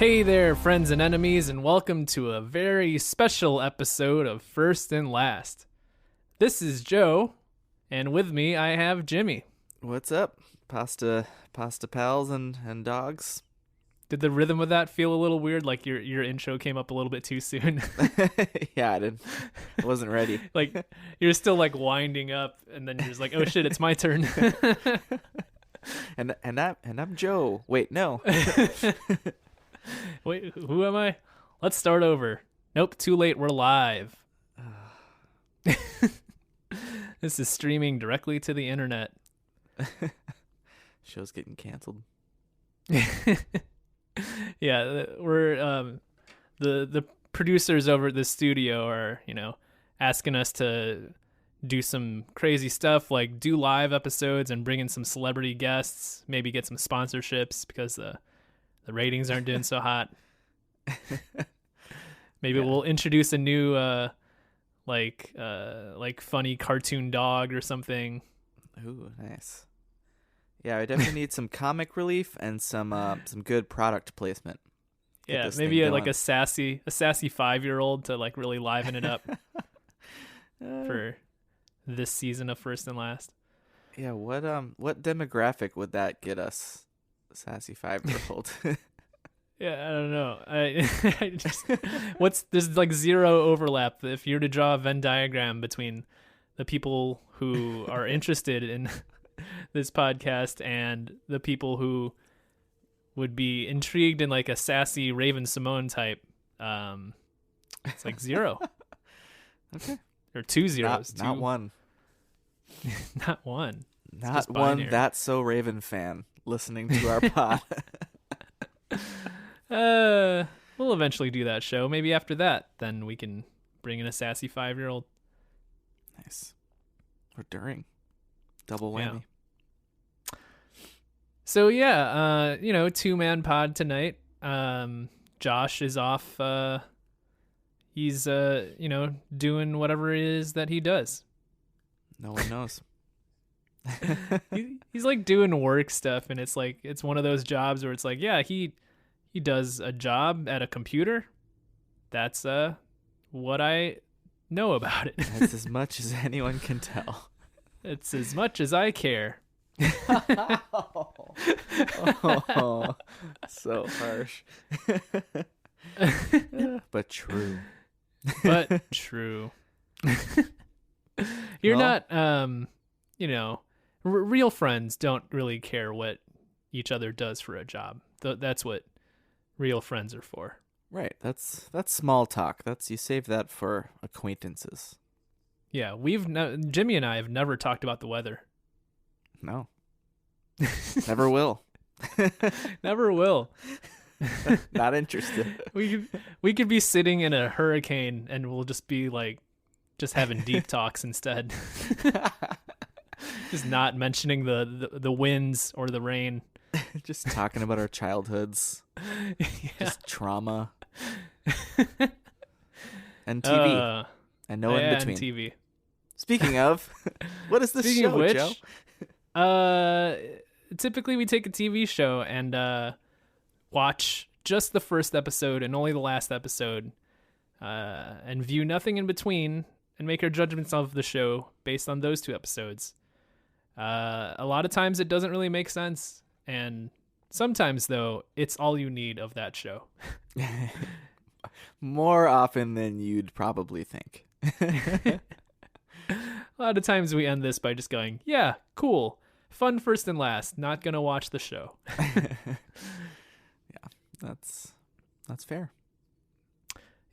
Hey there, friends and enemies, and welcome to a very special episode of First and Last. This is Joe, and with me I have Jimmy. What's up, pasta pals and dogs? Did the rhythm of that feel a little weird? Like your intro came up a little bit too soon? Yeah, I wasn't ready. Like you're still like winding up, and then you're just like, oh shit, it's my turn. and I'm Joe. Wait, no. Wait, who am I? Let's start over. Nope, too late. We're live. This is streaming directly to the internet. Show's getting canceled. Yeah, we're the producers over at the studio are, asking us to do some crazy stuff, like do live episodes and bring in some celebrity guests, maybe get some sponsorships because the ratings aren't doing so hot. Maybe we'll introduce a new like funny cartoon dog or something. Ooh, nice. Yeah, I definitely need some comic relief and some good product placement. Yeah, maybe like a sassy 5-year-old to like really liven it up for this season of First and Last. Yeah, what demographic would that get us? Sassy 5-year-old. Yeah, I don't know. I just there's like zero overlap. If you were to draw a Venn diagram between the people who are interested in this podcast and the people who would be intrigued in like a sassy Raven Simone type, it's like zero. Okay. Or 2 zeros. Not one. Not one. Not one That's So Raven fan listening to our pod. We'll eventually do that show. Maybe after that, then we can bring in a sassy 5-year-old. Nice. Or during. Double whammy. Yeah. So yeah, 2-man pod tonight. Josh is off. He's doing whatever it is that he does. No one knows. He's like doing work stuff, and it's like it's one of those jobs where it's like, yeah, he does a job at a computer. That's what I know about it. That's as much as anyone can tell. It's as much as I care. Oh, so harsh. But true. But true. You're not real friends don't really care what each other does for a job. That's what real friends are for. Right. That's small talk. You save that for acquaintances. Yeah, Jimmy and I have never talked about the weather. No. Never will. Never will. Not interested. We could be sitting in a hurricane and we'll just be like just having deep talks instead. Just not mentioning the winds or the rain. Just talking about our childhoods. Yeah. Just trauma. And TV. And no in between. And TV. Speaking of, what is this show, which, Joe? Typically we take a TV show and watch just the first episode and only the last episode, and view nothing in between and make our judgments of the show based on those 2 episodes. A lot of times it doesn't really make sense, and sometimes though it's all you need of that show. More often than you'd probably think. A lot of times we end this by just going, yeah, cool, fun First and Last, not gonna watch the show. Yeah, that's fair.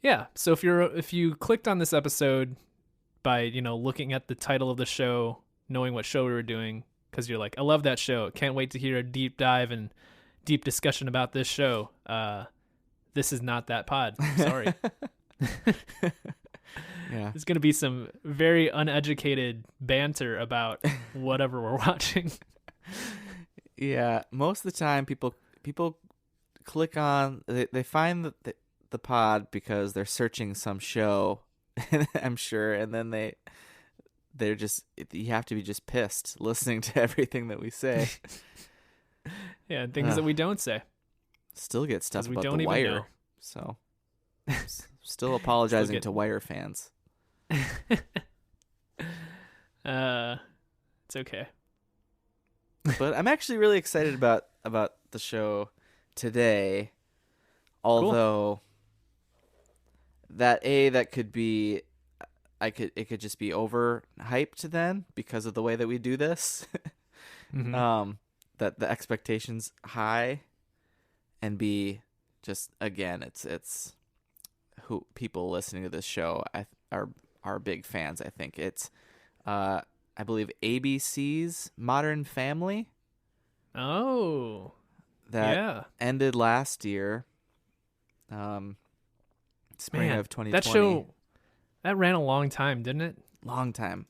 Yeah, so if you clicked on this episode by looking at the title of the show, knowing what show we were doing, because you're like, I love that show, can't wait to hear a deep dive and deep discussion about this show, this is not that pod. Sorry. Yeah. There's going to be some very uneducated banter about whatever we're watching. Yeah, most of the time people click on, they find the pod because they're searching some show, I'm sure, and then they're just, you have to be just pissed listening to everything that we say. Yeah, and things that we don't say. Still get stuff 'Cause we about don't The even Wire. know. So still apologizing to Wire fans. It's okay. But I'm actually really excited about the show today. Although that could be it could just be overhyped then because of the way that we do this. Mm-hmm. That the expectations high, and B, just again, it's who people listening to this show are big fans. I think it's I believe ABC's Modern Family. Oh, That yeah. ended last year. Spring Man, of 2020. that show, that ran a long time, didn't it? Long time.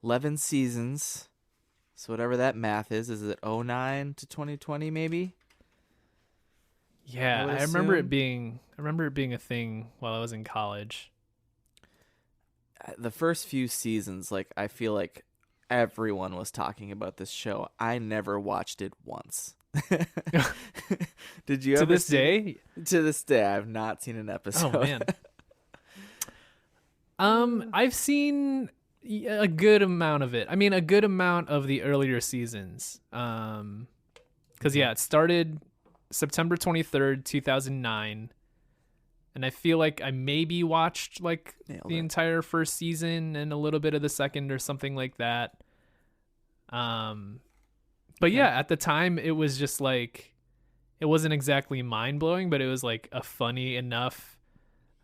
11 seasons. So whatever that math is it 09 to 2020 maybe? Yeah, I would I remember it assume. being a thing while I was in college. The first few seasons, like, I feel like everyone was talking about this show. I never watched it once. Did you To ever this see it? day? To this day, I've not seen an episode. Oh man. I've seen a good amount of it. I mean, a good amount of the earlier seasons. Because yeah, it started September 23rd, 2009, and I feel like I maybe watched like Nailed the it. entire first season and a little bit of the second or something like that. But yeah, at the time it was just like, it wasn't exactly mind blowing, but it was like a funny enough,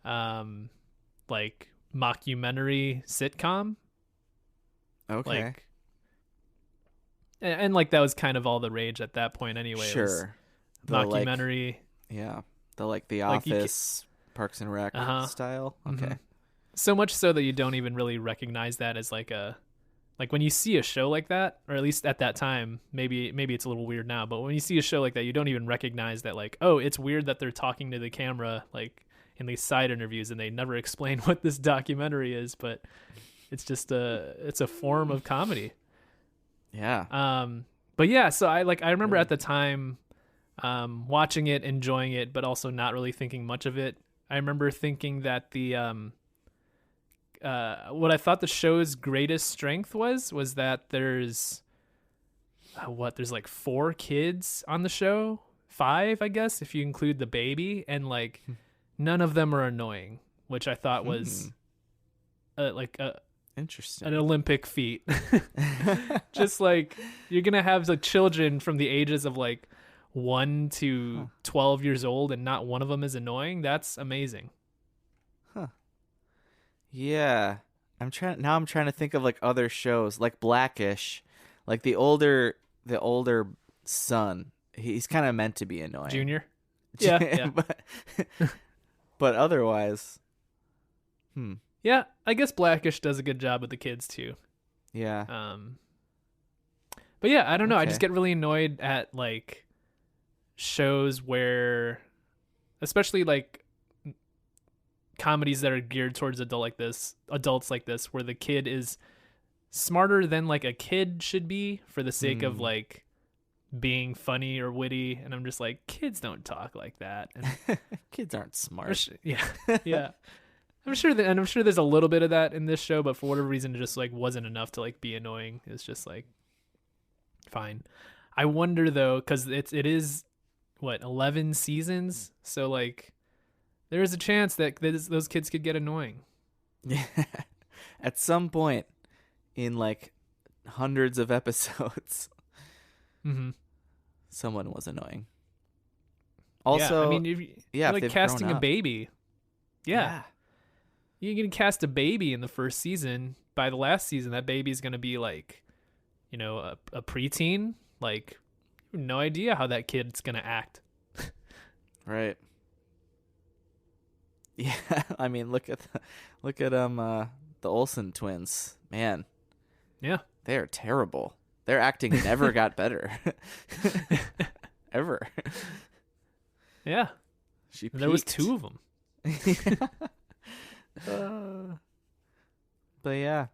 like mockumentary sitcom. Okay. Like, and like that was kind of all the rage at that point anyway. It was Sure. The, like, mockumentary. yeah. The The Like, Office, Parks and Rec style. Okay. Mhm. So much so that you don't even really recognize that as like when you see a show like that, or at least at that time, maybe it's a little weird now, but when you see a show like that, you don't even recognize that, like, oh, it's weird that they're talking to the camera like in these side interviews and they never explain what this documentary is, but it's just it's a form of comedy. Yeah. But yeah, so I remember at the time watching it, enjoying it, but also not really thinking much of it. I remember thinking that the what I thought the show's greatest strength was that there's there's like 4 kids on the show, 5 I guess if you include the baby, and like none of them are annoying, which I thought was Interesting. an Olympic feat. Just like, you're gonna have like children from the ages of like 1 to 12 years old and not one of them is annoying. That's amazing. Yeah. I'm trying to think of like other shows like Blackish, like the older son. He's kind of meant to be annoying. Junior. Yeah. but otherwise, Yeah, I guess Blackish does a good job with the kids too. yeah. But yeah, I don't know. I Okay. just get really annoyed at like shows where, especially like comedies that are geared towards adults like this, where the kid is smarter than like a kid should be for the sake of like being funny or witty, and I'm just like, kids don't talk like that. And Kids aren't smart. yeah. I'm sure there's a little bit of that in this show, but for whatever reason, it just like wasn't enough to like be annoying. It's just like, fine. I wonder though, because it is what, 11 seasons, so like there is a chance that those kids could get annoying. Yeah. At some point in like hundreds of episodes, someone was annoying. Also, yeah, I mean, if if like they've casting grown a up. baby, yeah. You can cast a baby in the first season. By the last season, that baby's gonna be like, a preteen. Like, you have no idea how that kid's gonna act. Right. Yeah, I mean, look at the Olsen twins. Man, Yeah. they are terrible. Their acting never got better. Ever. Yeah. She There was peaked. 2 of them. But yeah,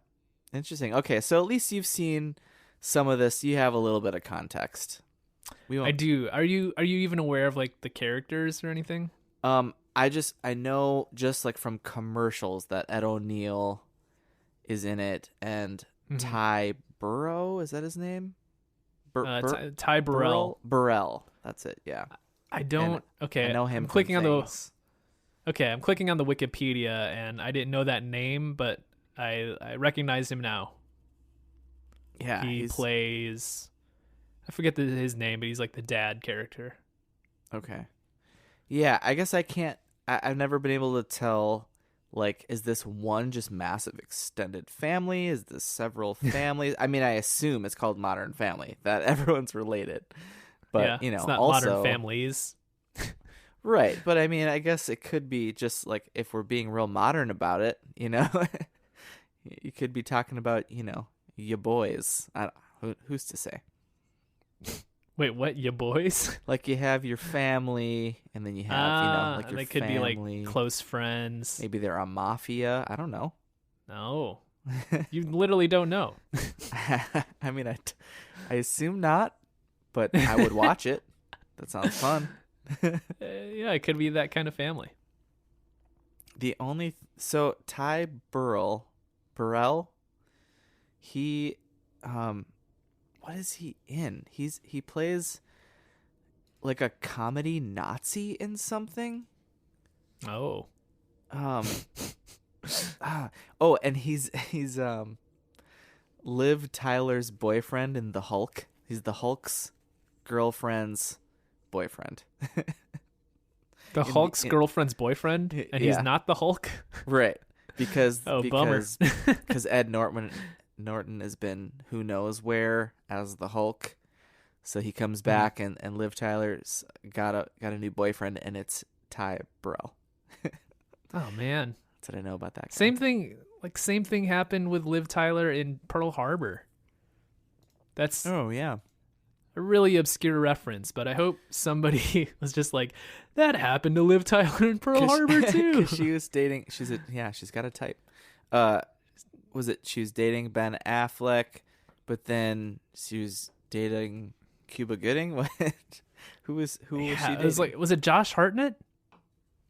interesting. Okay, so at least you've seen some of this. You have a little bit of context. We I won't. do. Are you even aware of like the characters or anything? I know just like from commercials that Ed O'Neill is in it, and Mm-hmm. Ty Burrow, is that his name? Ty Burrell. Burrell. That's it. Yeah. I And don't. I Okay, know him I'm from clicking on the. things. Okay, I'm clicking on the Wikipedia, and I didn't know that name, but I recognize him now. Yeah, He he's plays. I forget his name, but he's like the dad character. okay. Yeah, I guess I can't. I've never been able to tell. Like, is this one just massive extended family? Is this several families? I mean, I assume it's called Modern Family, that everyone's related. But, Yeah, you know, it's not also, Modern Families. right. But I mean, I guess it could be just like if we're being real modern about it, you know, you could be talking about, you know, your boys. Who's to say? Wait, what? You boys? Like you have your family, and then you have, you know, like and your they could family. be like close friends. Maybe they're a mafia. I don't know. No, you literally don't know. I mean, I assume not, but I would watch it. That sounds fun. Yeah, it could be that kind of family. So Ty Burrell, he, what is he in? He plays like a comedy Nazi in something. Oh, And he's Liv Tyler's boyfriend in The Hulk. He's the Hulk's girlfriend's boyfriend. the Hulk's girlfriend's boyfriend, and he's yeah. not the Hulk. Right. Because Bummer. because Ed Norton has been who knows where as the Hulk. So he comes back and Liv Tyler's got a new boyfriend, and it's Ty Burrell. Oh man. That's what I know about that guy. Same thing happened with Liv Tyler in Pearl Harbor. That's Oh yeah. a really obscure reference, but I hope somebody was just like, that happened to Liv Tyler in Pearl Harbor too. 'Cause she was dating. She's got a type. She was dating Ben Affleck, but then she was dating Cuba Gooding. What? Who was she dating? It was was it Josh Hartnett?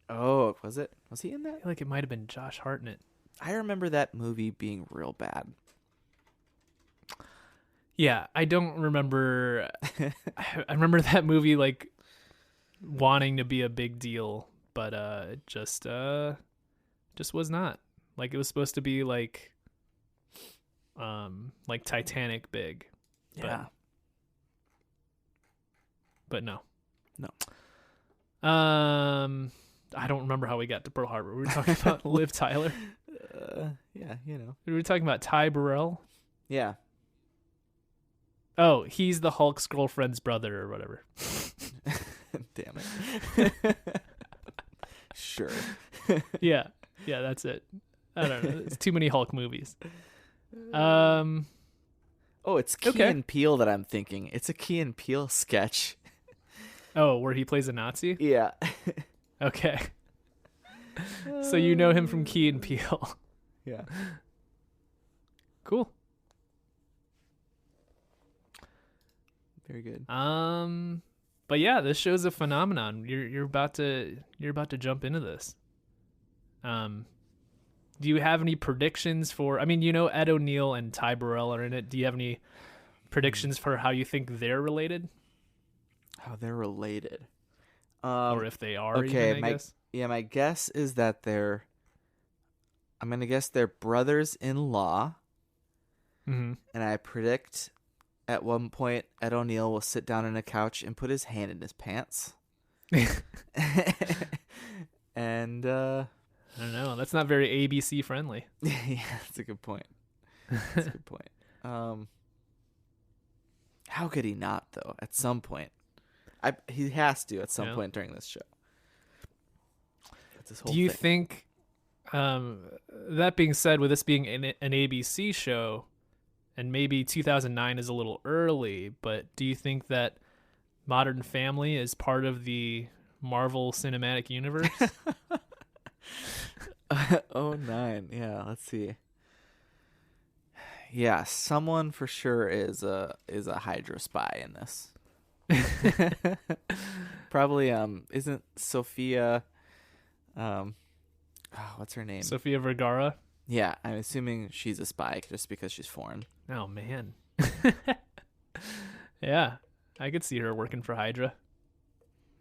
Oh, was it? Was he in I that? feel like it might have been Josh Hartnett. I remember that movie being real bad. Yeah, I don't remember. I remember that movie like wanting to be a big deal, but it just was not. Like it was supposed to be like Titanic big. Yeah. But no. No. I don't remember how we got to Pearl Harbor. We were talking about Liv Tyler. Yeah, you know. We were talking about Ty Burrell. Yeah. Oh, he's the Hulk's girlfriend's brother or whatever. Damn it. Sure. Yeah, that's it. I don't know. It's too many Hulk movies. Oh, it's Key and Peele that I'm thinking. It's a Key and Peele sketch. Oh, where he plays a Nazi? Yeah. Okay. So you know him from Key and Peele. Yeah. Cool. Very good. But yeah, this show's a phenomenon. You're about to jump into this. Do you have any predictions for? I mean, you know, Ed O'Neill and Ty Burrell are in it. Do you have any predictions for how you think they're related? How they're related. Or if they are, okay, even, I guess. my guess is that I'm going to guess they're brothers-in-law. Mm-hmm. And I predict at one point Ed O'Neill will sit down on a couch and put his hand in his pants. And I don't know. That's not very ABC friendly. yeah, that's a good point. That's a good point. How could he not, though? At some point. He has to at some point during this show. That's his whole Do you thing. think, that being said, with this being an ABC show, and maybe 2009 is a little early, but do you think that Modern Family is part of the Marvel Cinematic Universe? 09. Yeah, let's see. Yeah, someone for sure is a Hydra spy in this. Probably isn't Sophia what's her name? Sofia Vergara. Yeah, I'm assuming she's a spy just because she's foreign. Oh man. Yeah, I could see her working for Hydra.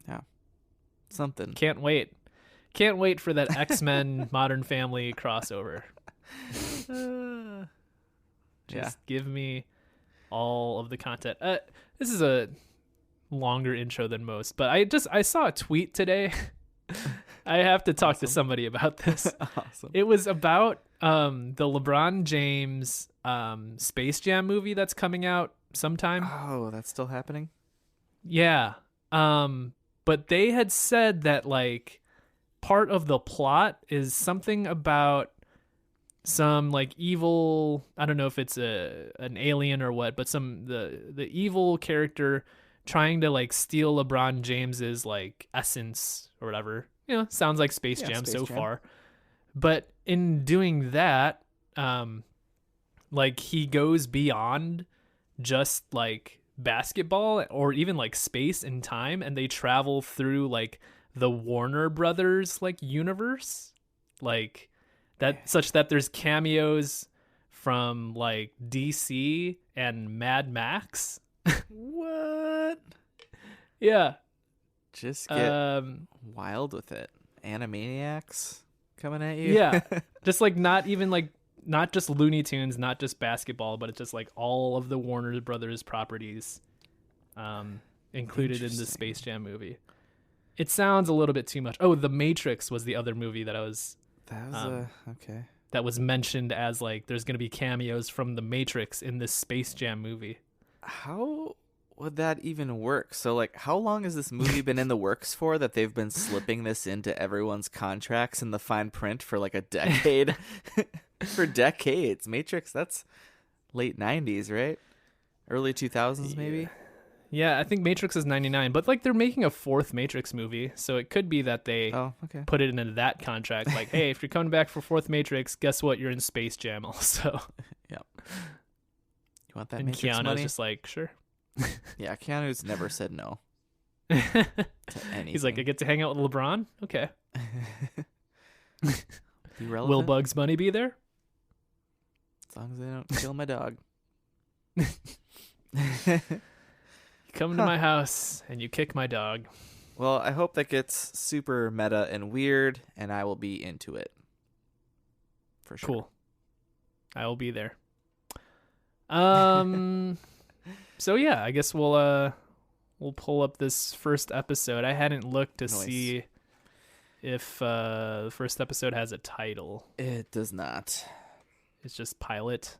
Yeah. Something. Can't wait. Can't wait for that X-Men Modern Family crossover. Just give me all of the content. This is a longer intro than most, but I saw a tweet today. I have to talk to somebody about this. Awesome. It was about the LeBron James Space Jam movie that's coming out sometime. Oh, that's still happening? Yeah. But they had said that like part of the plot is something about some like evil, I don't know if it's an alien or what, but the evil character trying to like steal LeBron James's like essence or whatever. You know, sounds like Space Jam so far. But in doing that, like he goes beyond just like basketball or even like space and time, and they travel through like the Warner Brothers like universe, like that, such that there's cameos from like DC and Mad Max. What? Yeah. Just get wild with it. Animaniacs coming at you. Yeah. Just like not just Looney Tunes, not just basketball, but it's just like all of the Warner Brothers properties included in the Space Jam movie. It sounds a little bit too much. Oh, The Matrix was the other movie that okay. That was mentioned as like there's going to be cameos from The Matrix in this Space Jam movie. How would that even work? So like how long has this movie been in the works for that they've been slipping this into everyone's contracts in the fine print for like a decade? For decades. Matrix, that's late 90s, right? Early 2000s maybe? Yeah, I think Matrix is 99, but like they're making a fourth Matrix movie, so it could be that they put it into that contract. Like, hey, if you're coming back for fourth Matrix, guess what? You're in Space Jam also. Yep. You want that and Matrix Keanu's money? just like, sure. Yeah, Keanu's never said no to anything. He's like, I get to hang out with LeBron? Okay. Will Bugs Bunny be there? As long as they don't kill my dog. You come to my house and you kick my dog. Well, I hope that gets super meta and weird, and I will be into it. For sure. Cool. I will be there. So yeah, I guess we'll pull up this first episode. I hadn't looked to see if the first episode has a title. It does not. It's just pilot.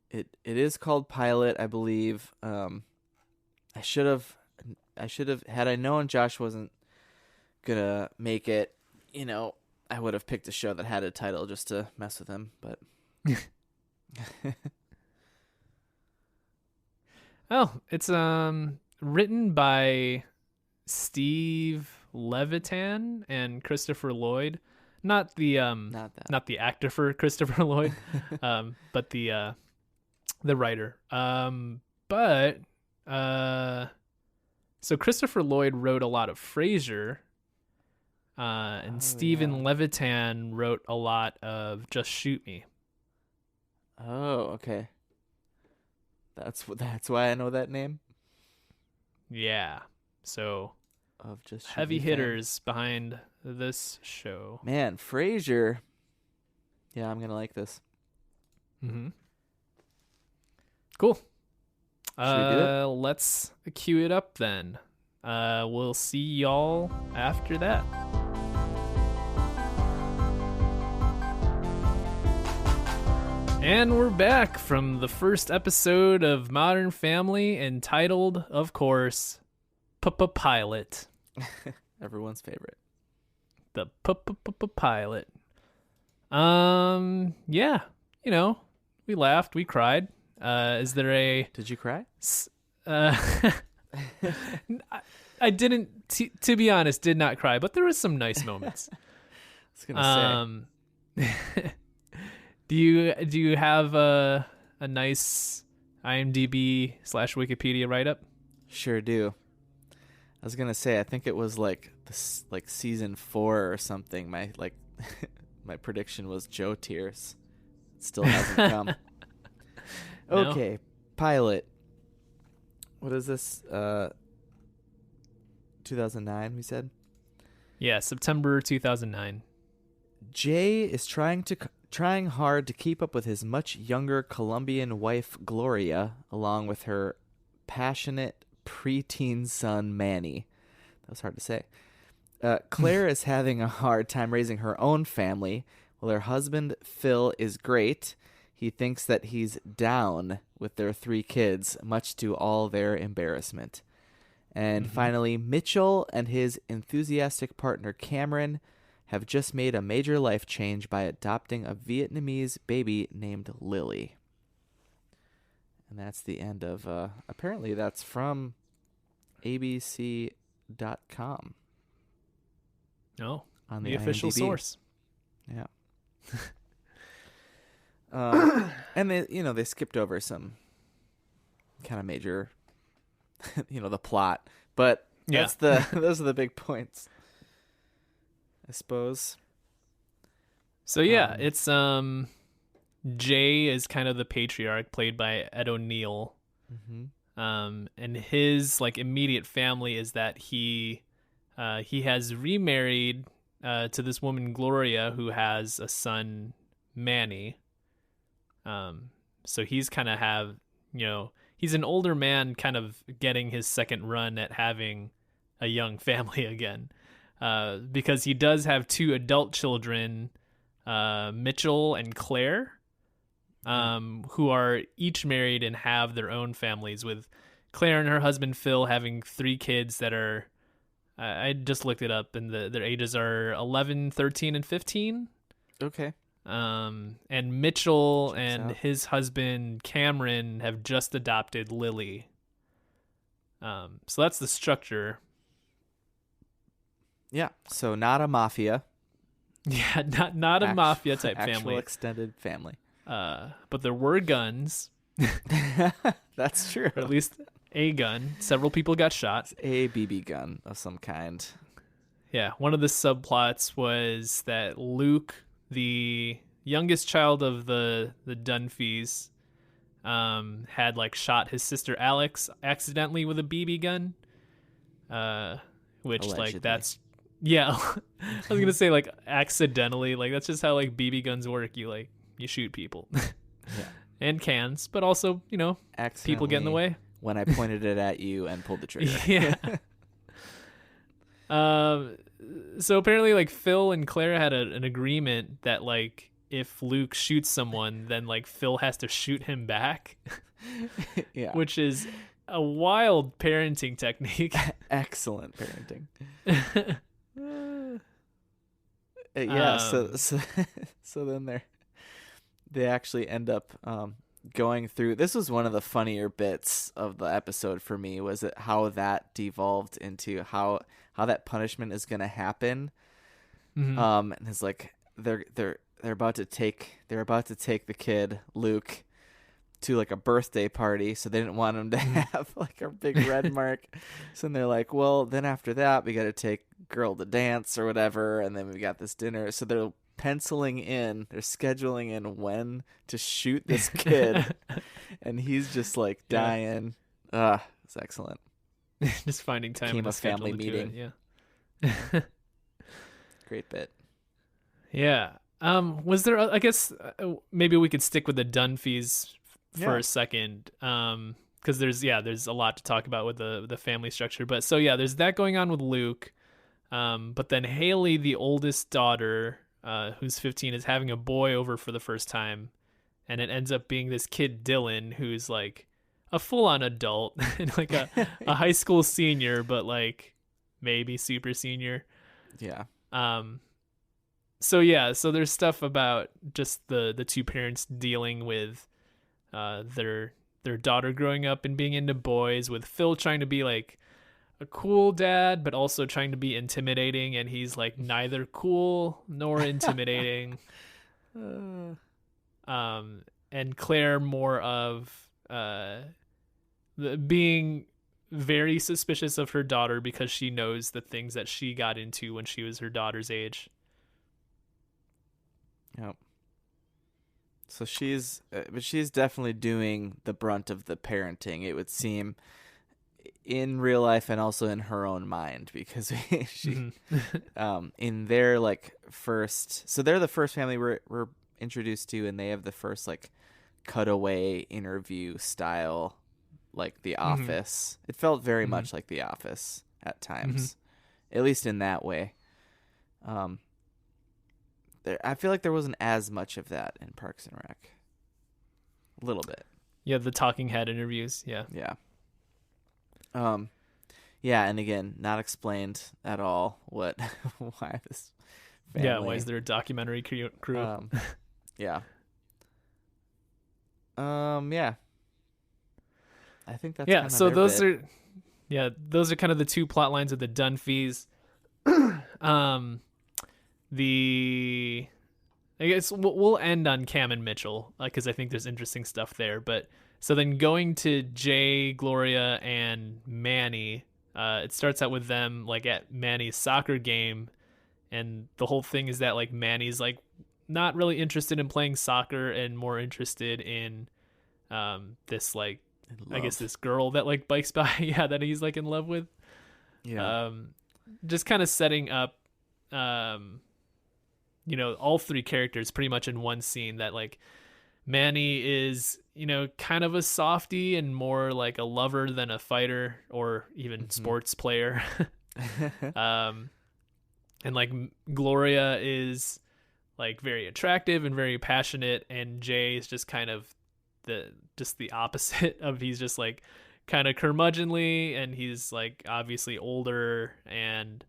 It is called Pilot, I believe. I should have had I known Josh wasn't gonna make it, you know, I would have picked a show that had a title just to mess with him, but Oh, it's written by Steve Levitan and Christopher Lloyd. Not the actor for Christopher Lloyd, but the writer. So Christopher Lloyd wrote a lot of Frasier, and Steven Levitan wrote a lot of Just Shoot Me. Oh, okay. That's why I know that name. Yeah. So of Just Shoot heavy Me hitters behind this show. Man, Frasier. Yeah, I'm gonna like this. Mm-hmm. Cool. Should we do it? Let's cue it up then. We'll see y'all after that. And we're back from the first episode of Modern Family, entitled, of course, Pilot. Everyone's favorite. The Pilot. Yeah, you know, we laughed, we cried. Is there a... Did you cry? I didn't, to be honest, did not cry, but there was some nice moments. I was gonna say. Do you have a nice IMDb /Wikipedia write-up? Sure do. I was gonna say, I think it was like this, like season 4 or something. My my prediction was Joe tears. It still hasn't come. No. Okay, pilot. What is this? 2009. We said. Yeah, September 2009. Jay is trying hard to keep up with his much younger Colombian wife Gloria, along with her passionate preteen son Manny. That was hard to say. Claire is having a hard time raising her own family, while her husband Phil is great. He thinks that he's down with their 3 kids, much to all their embarrassment. And finally, Mitchell and his enthusiastic partner Cameron have just made a major life change by adopting a Vietnamese baby named Lily. And that's the end of, apparently that's from abc.com. No, On the official IMDb. source. Yeah. And they skipped over some kind of major, the plot, but those are the big points, I suppose. So yeah, it's Jay is kind of the patriarch, played by Ed O'Neill. And his like immediate family is that he has remarried to this woman Gloria, who has a son Manny. So he's kind of he's an older man kind of getting his second run at having a young family again. Because he does have 2 adult children, Mitchell and Claire, who are each married and have their own families, with Claire and her husband Phil having 3 kids that are, I just looked it up, and their ages are 11, 13, and 15. Okay. And Mitchell Checks and out. his husband Cameron have just adopted Lily. So that's the structure. Yeah. So not a mafia. Yeah, not a mafia type actual family. extended family. But there were guns. That's true. Or at least a gun. Several people got shot. A BB gun of some kind. Yeah, one of the subplots was that Luke, the youngest child of the Dunphys, had like shot his sister Alex accidentally with a BB gun. Which Allegedly. like that's I was gonna say like accidentally, like that's just how like BB guns work. You shoot people. Yeah. And cans, but also people get in the way. When I pointed it at you and pulled the trigger. Yeah. So apparently like Phil and Claire had an agreement that like if Luke shoots someone, then like Phil has to shoot him back. Yeah. Which is a wild parenting technique. Excellent parenting. Yeah, so then they actually end up going through. This was one of the funnier bits of the episode for me, was it how that devolved into how that punishment is going to happen. And it's like they're about to take the kid Luke to like a birthday party, so they didn't want him to have like a big red mark. So then they're like, well, then after that we got to take girl to dance or whatever, and then we got this dinner. So they're scheduling in when to shoot this kid, and he's just like dying. It's excellent. Just finding time Became in the a family schedule to do meeting. it, yeah. Great bit. Yeah. Was there? I guess maybe we could stick with the Dunphys for a second, because there's a lot to talk about with the family structure. But so there's that going on with Luke, but then Haley, the oldest daughter, who's 15, is having a boy over for the first time, and it ends up being this kid Dylan, who's like a full-on adult and like a high school senior, but like maybe super senior. Yeah. So there's stuff about just the 2 parents dealing with their daughter growing up and being into boys, with Phil trying to be like a cool dad but also trying to be intimidating, and he's like neither cool nor intimidating. And Claire more of being very suspicious of her daughter because she knows the things that she got into when she was her daughter's age. Yep. So but she's definitely doing the brunt of the parenting, it would seem, in real life and also in her own mind, because she, in their like first, so they're the first family we're introduced to, and they have the first like cutaway interview style, like The Office. It felt very much like The Office at times, at least in that way. I feel like there wasn't as much of that in Parks and Rec. A little bit. Yeah, the talking head interviews. Yeah. Yeah. Yeah, and again, not explained at all why this family. Yeah, why is there a documentary crew? Yeah. Yeah. I think that's yeah. So those bit. those are kind of the two plot lines of the Dunphys. I guess we'll end on Cam and Mitchell because I think there's interesting stuff there. But so then going to Jay, Gloria, and Manny, it starts out with them like at Manny's soccer game, and the whole thing is that like Manny's like not really interested in playing soccer and more interested in this like I guess this girl that like bikes by, yeah, that he's like in love with. Yeah. Just kind of setting up all three characters pretty much in one scene, that like Manny is, kind of a softie and more like a lover than a fighter or even sports player. And like Gloria is like very attractive and very passionate, and Jay is just kind of the opposite of, he's just like kind of curmudgeonly, and he's like obviously older and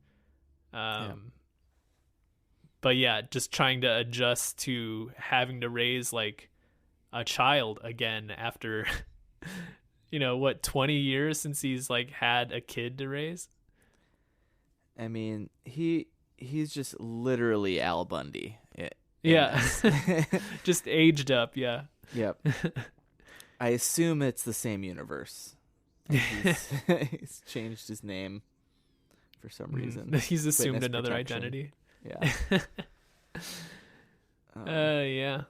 but yeah, just trying to adjust to having to raise like a child again after 20 years since he's like had a kid to raise. I mean, he's just literally Al Bundy. Yeah. Just aged up. Yeah. Yep. I assume it's the same universe. He's changed his name for some reason. He's assumed another identity. Yeah. Yeah.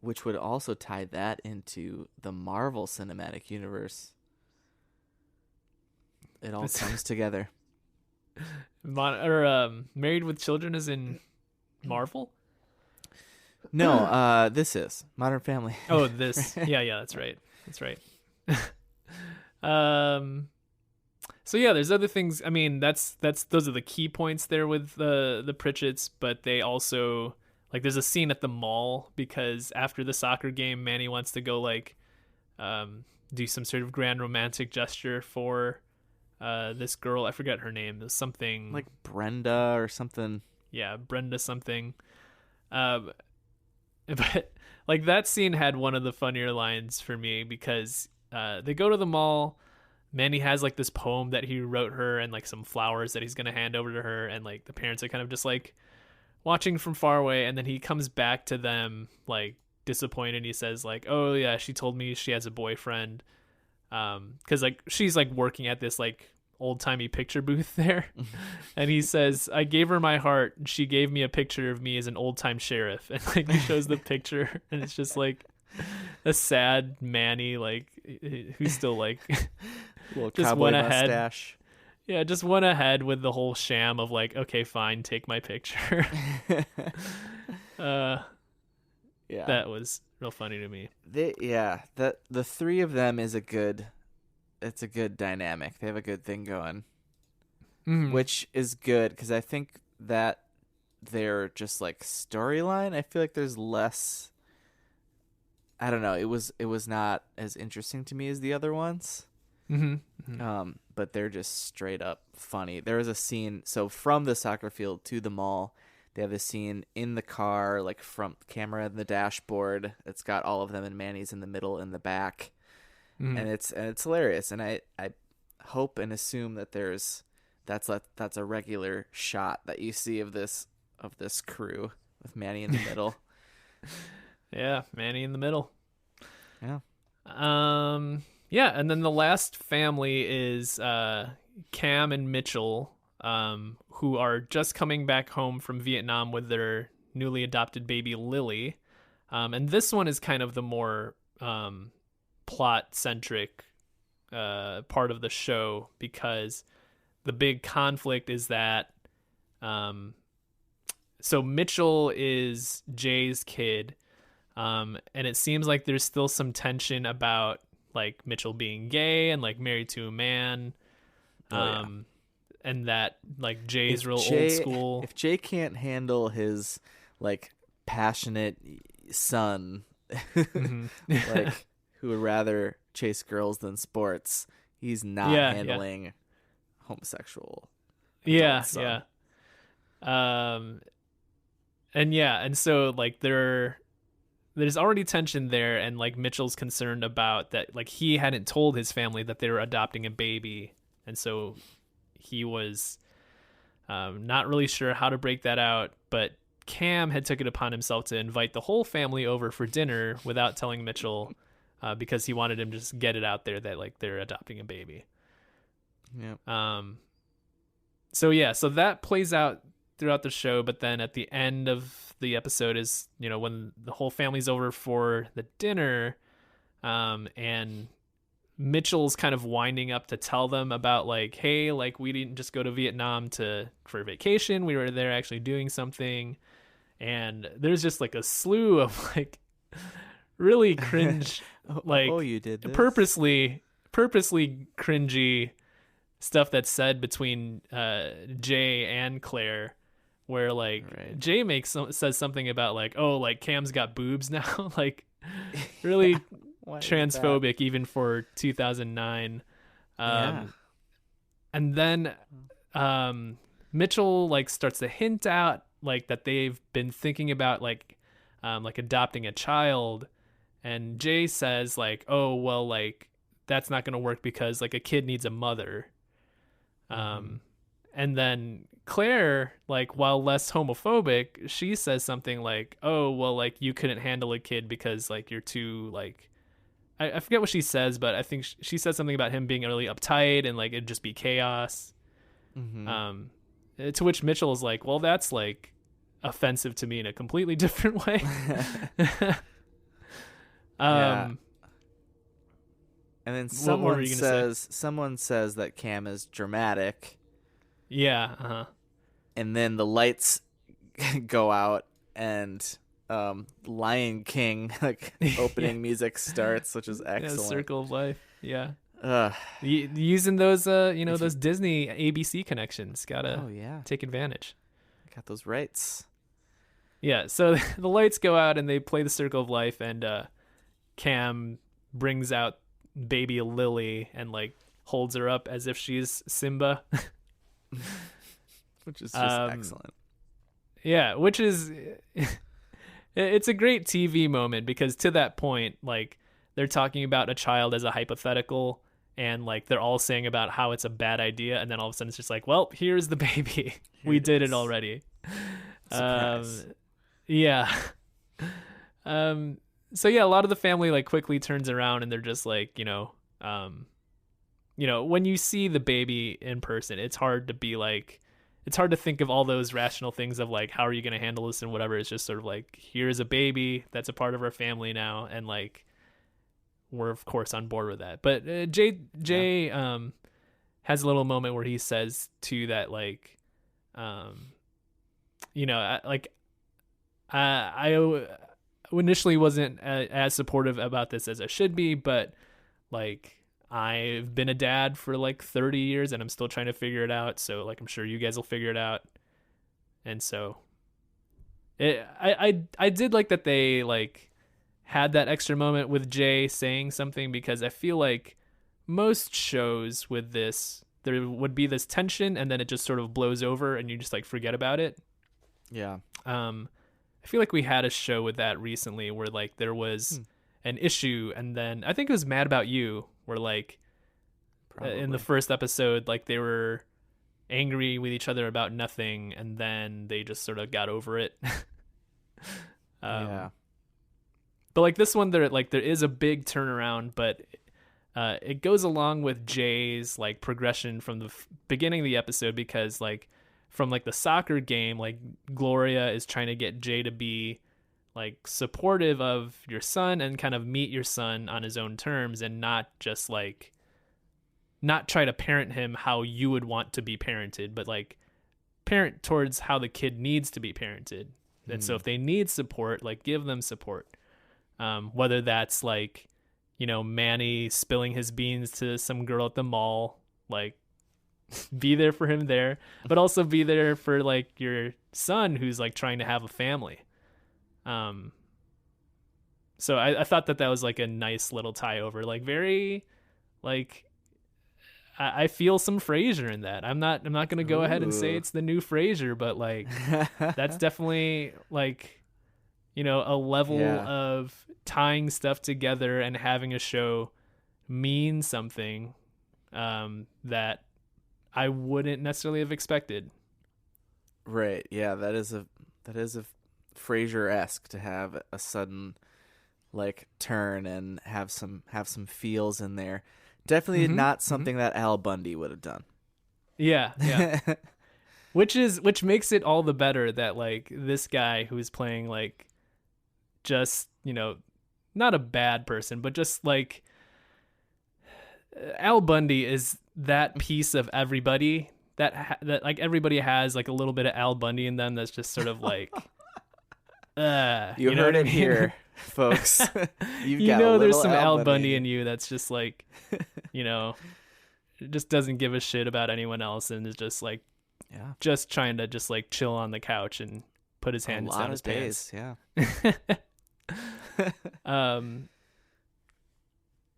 Which would also tie that into the Marvel Cinematic Universe. It all comes together. Married with Children is in Marvel? No, this is Modern Family. Oh, this. Yeah, that's right. That's right. So yeah, there's other things. I mean, those are the key points there with the Pritchett's, but they also like there's a scene at the mall because after the soccer game, Manny wants to go like do some sort of grand romantic gesture for this girl. I forget her name. There's something like Brenda or something. Yeah, Brenda something. But like that scene had one of the funnier lines for me because they go to the mall. Manny has like this poem that he wrote her and like some flowers that he's going to hand over to her. And like the parents are kind of just like watching from far away. And then he comes back to them like disappointed. He says like, oh yeah, she told me she has a boyfriend. Cause like she's like working at this like old timey picture booth there. And he says, I gave her my heart. And she gave me a picture of me as an old time sheriff. And like he shows the picture and it's just like a sad Manny, like who's still like just went ahead. Mustache. Yeah, just went ahead with the whole sham of like, okay, fine, take my picture. Yeah, that was real funny to me. The three of them is a good dynamic. They have a good thing going, which is good because I think that their just like storyline, I feel like there's less. I don't know. It was not as interesting to me as the other ones. But they're just straight up funny. There was a scene, so from the soccer field to the mall, they have a scene in the car, like from camera in the dashboard. It's got all of them, and Manny's in the middle in the back, and it's hilarious. And I hope and assume that that's a regular shot that you see of this crew with Manny in the middle. Yeah, Manny in the middle. Yeah. Yeah, and then the last family is Cam and Mitchell, who are just coming back home from Vietnam with their newly adopted baby Lily. And this one is kind of the more plot-centric part of the show, because the big conflict is that so Mitchell is Jay's kid, and it seems like there's still some tension about like Mitchell being gay and like married to a man, and that like Jay's real old school. If Jay can't handle his like passionate son, Mm-hmm. like who would rather chase girls than sports, he's not handling homosexual. Yeah, son. and so like there's already tension there, and like Mitchell's concerned about that, like he hadn't told his family that they were adopting a baby, and so he was not really sure how to break that out. But Cam had took it upon himself to invite the whole family over for dinner without telling Mitchell, because he wanted him to just get it out there that like they're adopting a baby. Yeah. So that plays out throughout the show, but then at the end of the episode is, you know, when the whole family's over for the dinner, and Mitchell's kind of winding up to tell them about like, hey, like we didn't just go to Vietnam for vacation, we were there actually doing something. And there's just like a slew of like really cringe, like you did this? purposely cringy stuff that's said between Jay and Claire, where like Jay says something about like, oh, like Cam's got boobs now, like really transphobic even for 2009. And then Mitchell like starts to hint out like that they've been thinking about like adopting a child, and Jay says like, oh well, like that's not gonna work because like a kid needs a mother. And then Claire, like while less homophobic, she says something like, oh well, like you couldn't handle a kid because like you're too like, I forget what she says, but I think she said something about him being really uptight and like it'd just be chaos. To which Mitchell is like, well, that's like offensive to me in a completely different way. And then someone say? says that Cam is dramatic. Yeah. And then the lights go out and Lion King like opening music starts, which is excellent. Yeah, Circle of Life. Yeah. Using those those Disney ABC connections. Gotta take advantage. Got those rights. Yeah, so the lights go out and they play the Circle of Life, and Cam brings out baby Lily and like holds her up as if she's Simba. Which is just excellent. Yeah, which is it's a great TV moment, because to that point, like they're talking about a child as a hypothetical, and like they're all saying about how it's a bad idea, and then all of a sudden it's just like, well, here's the baby. We did it already. Surprise. Yeah. So yeah, a lot of the family like quickly turns around and they're just like, when you see the baby in person, it's hard to think of all those rational things of like, how are you going to handle this and whatever. It's just sort of like, here's a baby that's a part of our family now, and like we're of course on board with that. But Jay has a little moment where he says too that like, I initially wasn't as supportive about this as I should be, but like I've been a dad for like 30 years and I'm still trying to figure it out. So like, I'm sure you guys will figure it out. And so I did like that they like had that extra moment with Jay saying something, because I feel like most shows with this, there would be this tension and then it just sort of blows over and you just like forget about it. Yeah. I feel like we had a show with that recently where like there was an issue, and then I think it was Mad About You, where like in the first episode, like they were angry with each other about nothing, and then they just sort of got over it. Yeah. But like this one, there is a big turnaround, but it goes along with Jay's like progression from the beginning of the episode, because like from like the soccer game, like Gloria is trying to get Jay to be like supportive of your son and kind of meet your son on his own terms, and not just like not try to parent him how you would want to be parented, but like parent towards how the kid needs to be parented. And so if they need support, like give them support. Whether that's like, you know, Manny spilling his beans to some girl at the mall, like be there for him there, but also be there for like your son who's like trying to have a family. So I thought that was like a nice little tie over, like very like I feel some Frasier in that. I'm not going to go ahead and say it's the new Frasier, but like that's definitely like, you know, a level of tying stuff together and having a show mean something that I wouldn't necessarily have expected. Right. Yeah, that is a Frasier-esque to have a sudden like turn and have some feels in there. Definitely not something that Al Bundy would have done. Yeah. Which makes it all the better that like this guy who's playing like just, you know, not a bad person, but just like Al Bundy is that piece of everybody that like everybody has like a little bit of Al Bundy in them that's just sort of like you heard it here, folks. You know there's some Al Bundy in you that's just like, you know, just doesn't give a shit about anyone else and is just like just trying to just like chill on the couch and put his hands down his pants.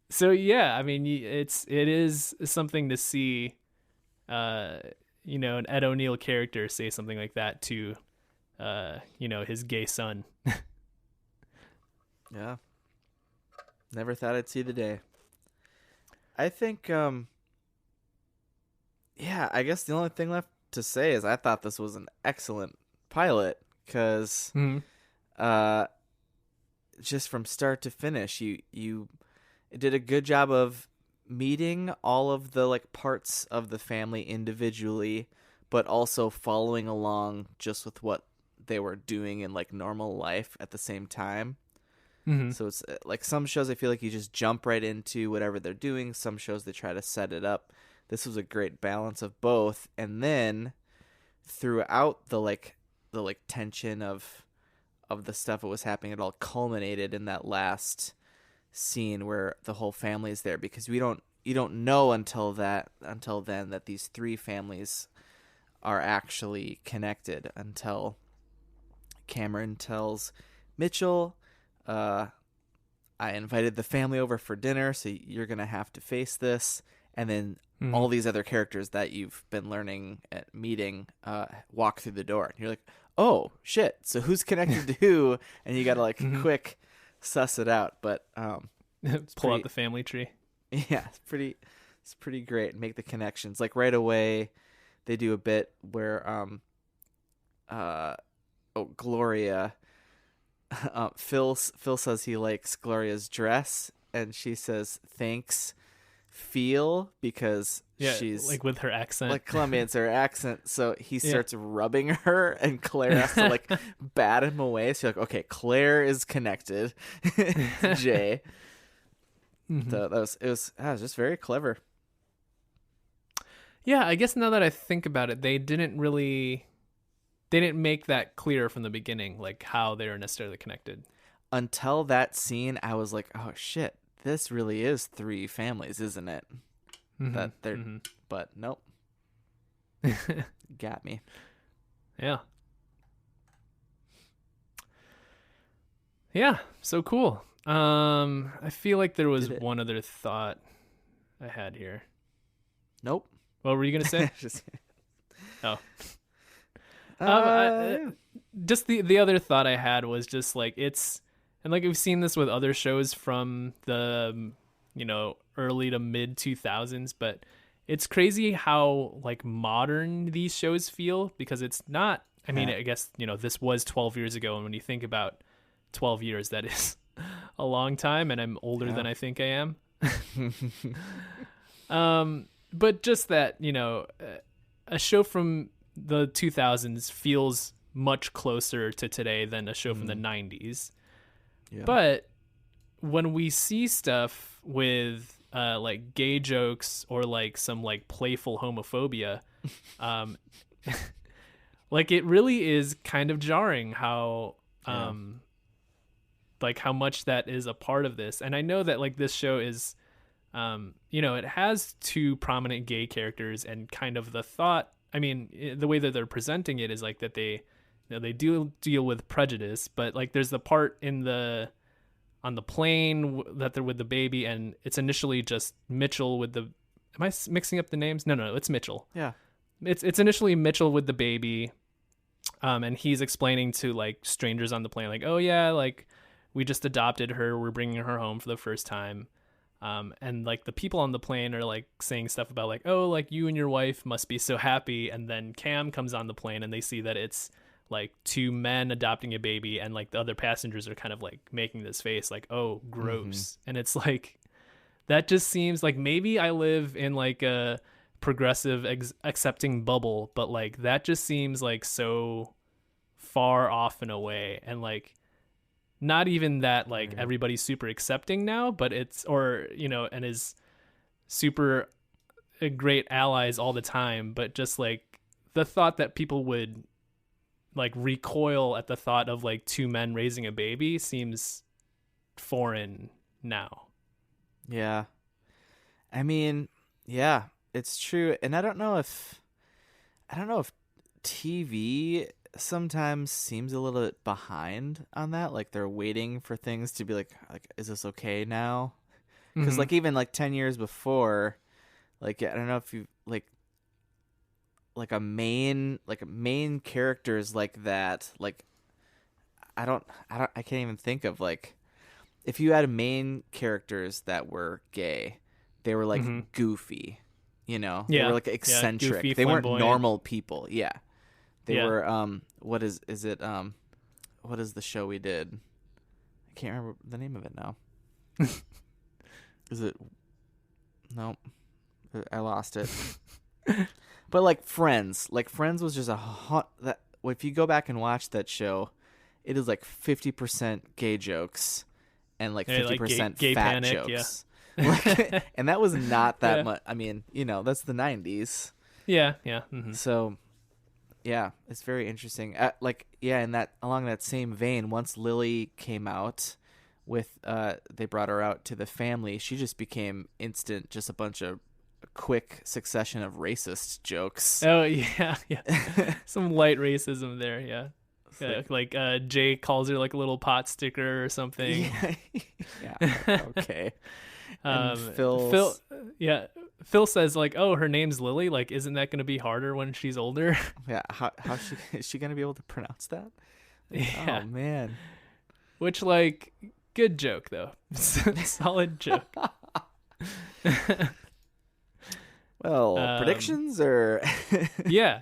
So yeah, I mean, it is something to see you know, an Ed O'Neill character say something like that to you know, his gay son. Yeah. Never thought I'd see the day. I think I guess the only thing left to say is I thought this was an excellent pilot because just from start to finish, you did a good job of meeting all of the like parts of the family individually, but also following along just with what they were doing in like normal life at the same time. So it's like some shows I feel like you just jump right into whatever they're doing. Some shows they try to set it up. This was a great balance of both. And then throughout the tension of the stuff that was happening, it all culminated in that last scene where the whole family is there, because you don't know until then that these three families are actually connected, until Cameron tells Mitchell, I invited the family over for dinner, so you're going to have to face this. And then all these other characters that you've been learning at meeting walk through the door. And you're like, oh, shit. So who's connected to who? And you got to like quick suss it out. But pull out the family tree. Yeah, it's pretty great. Make the connections. Like right away, they do a bit where Gloria... Phil says he likes Gloria's dress, and she says thanks, Phil, because she's like with her accent, like Colombian, it's her accent. So he starts rubbing her, and Claire has to like bat him away. So you're like, okay, Claire is connected to Jay. So it was just very clever. Yeah, I guess now that I think about it, they didn't make that clear from the beginning, like how they are necessarily connected. Until that scene, I was like, oh shit, this really is three families, isn't it? That they're, but nope. Got me. Yeah. Yeah, so cool. I feel like there was one other thought I had here. Nope. What were you going to say? Oh. Just the other thought I had was just like and like we've seen this with other shows from the early to mid 2000s, but it's crazy how like modern these shows feel, because it's not, I mean, I guess this was 12 years ago, and when you think about 12 years, that is a long time, and I'm older than I think I am. But just that, a show from the 2000s feels much closer to today than a show from the 90s. Yeah. But when we see stuff with like gay jokes or like some like playful homophobia, like it really is kind of jarring how like how much that is a part of this. And I know that like this show is it has two prominent gay characters, and kind of the thought, I mean, the way that they're presenting it is like that they do deal with prejudice, but like there's the part on the plane that they're with the baby, and it's initially just Mitchell with the, am I mixing up the names? No, it's Mitchell. Yeah. It's initially Mitchell with the baby. And he's explaining to like strangers on the plane, like, oh yeah, like we just adopted her. We're bringing her home for the first time. And like the people on the plane are like saying stuff about like, oh, like you and your wife must be so happy. And then Cam comes on the plane and they see that it's like two men adopting a baby, and like the other passengers are kind of like making this face like, oh, gross. And it's like, that just seems like maybe I live in like a progressive accepting bubble, but like that just seems like so far off and away. And like, not even that like everybody's super accepting now, but it's, or and is super great allies all the time, but just like the thought that people would like recoil at the thought of like two men raising a baby seems foreign now. Yeah. I mean, yeah, it's true. And I don't know if TV sometimes seems a little bit behind on that. Like they're waiting for things to be like, is this okay now? Because like even like 10 years before, like I don't know if you like a main characters like that. Like I can't even think of like, if you had main characters that were gay, they were like goofy, they were like eccentric. Goofy, they weren't flamboyant. normal people. Yeah. They were what is the show we did? I can't remember the name of it now. Is it? Nope. I lost it. But like Friends was just that. If you go back and watch that show, it is like 50% gay jokes and like 50% gay fat panic, jokes. And that was not that much. I mean, that's the 90s. Yeah. So, yeah, it's very interesting. In that, along that same vein, once Lily came out with, they brought her out to the family, she just became just a bunch of quick succession of racist jokes. Oh yeah. Some light racism there. Yeah. Like Jay calls her like a little pot sticker or something. Yeah. Okay. And Phil says like, oh, her name's Lily, like isn't that going to be harder when she's older? Yeah, how is she going to be able to pronounce that? Yeah. Oh man. Which like, good joke though. Solid joke. Well, predictions or yeah,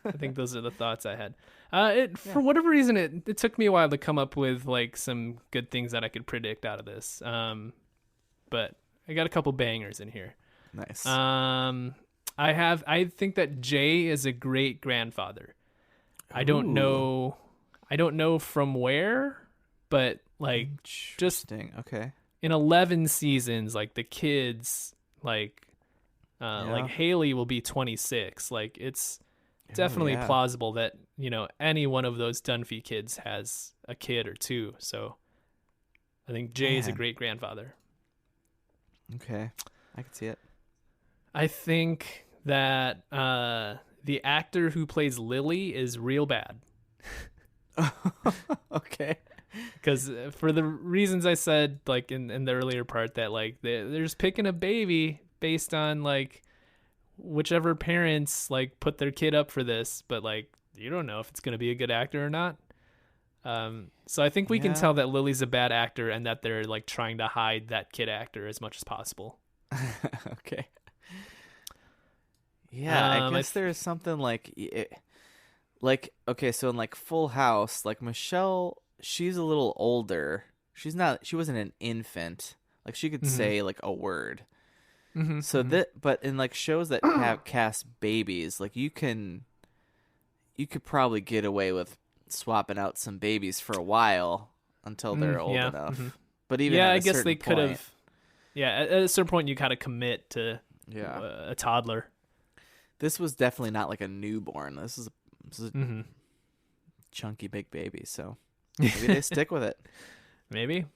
I think those are the thoughts I had. For whatever reason, it took me a while to come up with like some good things that I could predict out of this. But I got a couple bangers in here. Nice. I think that Jay is a great grandfather. I don't know from where, but like just okay. In 11 seasons, like the kids, like Haley will be 26. Like it's definitely plausible that any one of those Dunphy kids has a kid or two. So I think Jay is a great grandfather. Okay, I can see it. I think that the actor who plays Lily is real bad. Okay. Because for the reasons I said, like in the earlier part, that like they're just picking a baby based on like whichever parents like put their kid up for this, but like you don't know if it's going to be a good actor or not. So I think we can tell that Lily's a bad actor and that they're like trying to hide that kid actor as much as possible. Okay. Yeah, I guess there's something like okay, so in like Full House, like Michelle, she's a little older. She wasn't an infant. Like she could Mhm. say like a word. Mhm. So mhm. that, but in like shows that have cast babies, like you could probably get away with swapping out some babies for a while until they're old Yeah. Mhm. enough. But even Yeah, at I a guess certain they could point, have. Yeah, at a certain point, you gotta commit to yeah, a toddler. this was definitely not like a newborn. This is a Hmm chunky big baby. So maybe they stick with it. Maybe.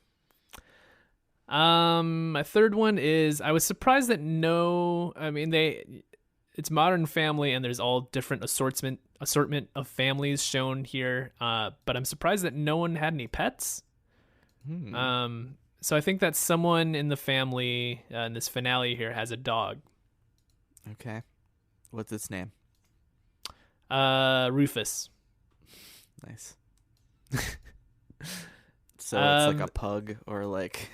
My third one is I was surprised that no. I mean, it's Modern Family, and there's all different assortment of families shown here. But I'm surprised that no one had any pets. Hmm. So I think that someone in the family in this finale here has a dog. Okay. What's its name? Rufus. Nice. So it's like a Um, pug or like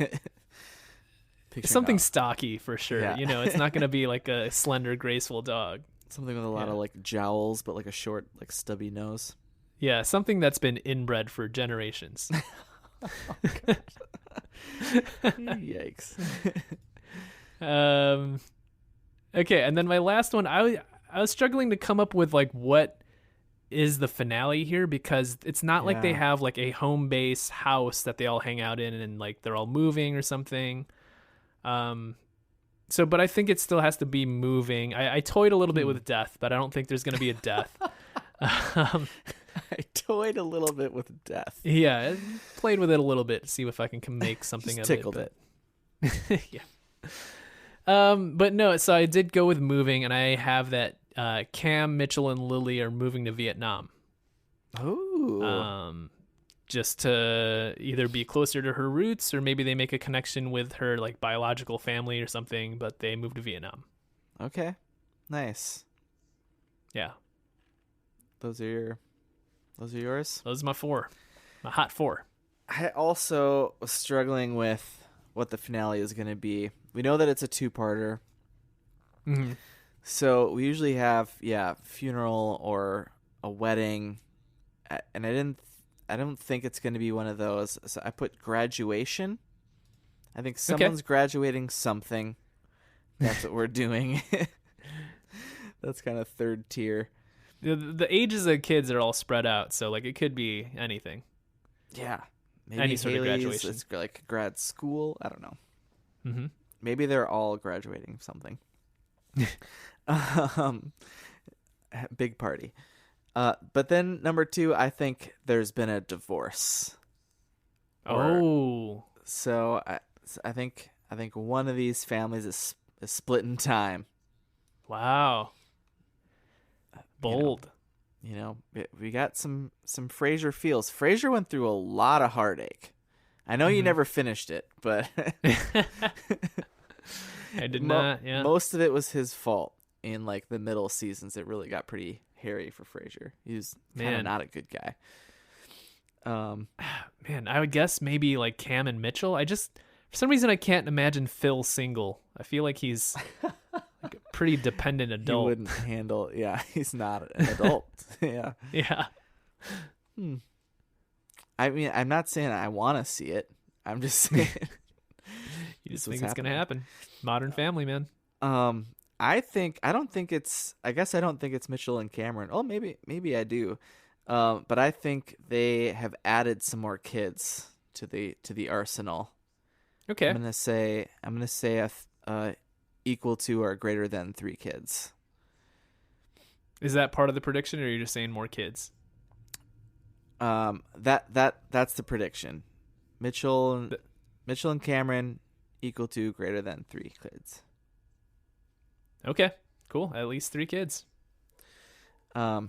picturing Something a- stocky for sure. Yeah. It's not gonna be like a slender, graceful dog. something with a lot Yeah. of like jowls, but like a short, like stubby nose. Yeah, something that's been inbred for generations. Yikes. um, okay, and then my last one, I was struggling to come up with like what is the finale here because it's not like they Yeah. have like a home base house that they all hang out in and like they're all moving or something. So, but I think it still has to be moving. I toyed a little bit with death, but I don't think there's going to be a death. um, I toyed a little bit with death. yeah, I played with it a little bit to see if I can make something Just of tickled it. it. Yeah. But no, so I did go with moving, and I have that Cam, Mitchell, and Lily are moving to Vietnam. Ooh. Just to either be closer to her roots, or maybe they make a connection with her like biological family or something, but they move to Vietnam. Okay. Nice. Yeah, Those are yours. those are my four, my hot four. I also was struggling with what the finale is going to be. We know that it's a two-parter. Mm-hmm. So we usually have, funeral or a wedding, and I don't think it's going to be one of those. So I put graduation. I think someone's graduating something. That's what we're doing. That's kind of third tier. The ages of kids are all spread out, so like it could be anything. Yeah, maybe Any sort of Haley's, graduation. it's like grad school. I don't know. Mm-hmm. Maybe they're all graduating something. um, big party. But then number 2, I think there's been a divorce. Oh, So I think one of these families is split in time. wow. Bold. We got some Frasier feels. Frasier went through a lot of heartache. I know you never finished it, but I did not. Yeah. most of it was his fault. In like the middle seasons, it really got pretty hairy for Frasier. He was kind of Man. not a good guy. Man, I would guess maybe like Cam and Mitchell. For some reason, I can't imagine Phil single. I feel like he's like a pretty dependent He adult. wouldn't handle. Yeah, he's not an adult. Yeah. Yeah. I mean, I'm not saying I want to see it. I'm just saying. You just This was think it's going to happening. happen. Modern Family, man. I don't think it's Mitchell and Cameron. Oh, maybe I do. But I think they have added some more kids to the arsenal. Okay. I'm gonna say equal to or greater than 3 kids. Is that part of the prediction, or are you just saying more kids? That's the prediction. Mitchell and Cameron equal to greater than 3 kids. Okay. Cool. At least 3 kids. Got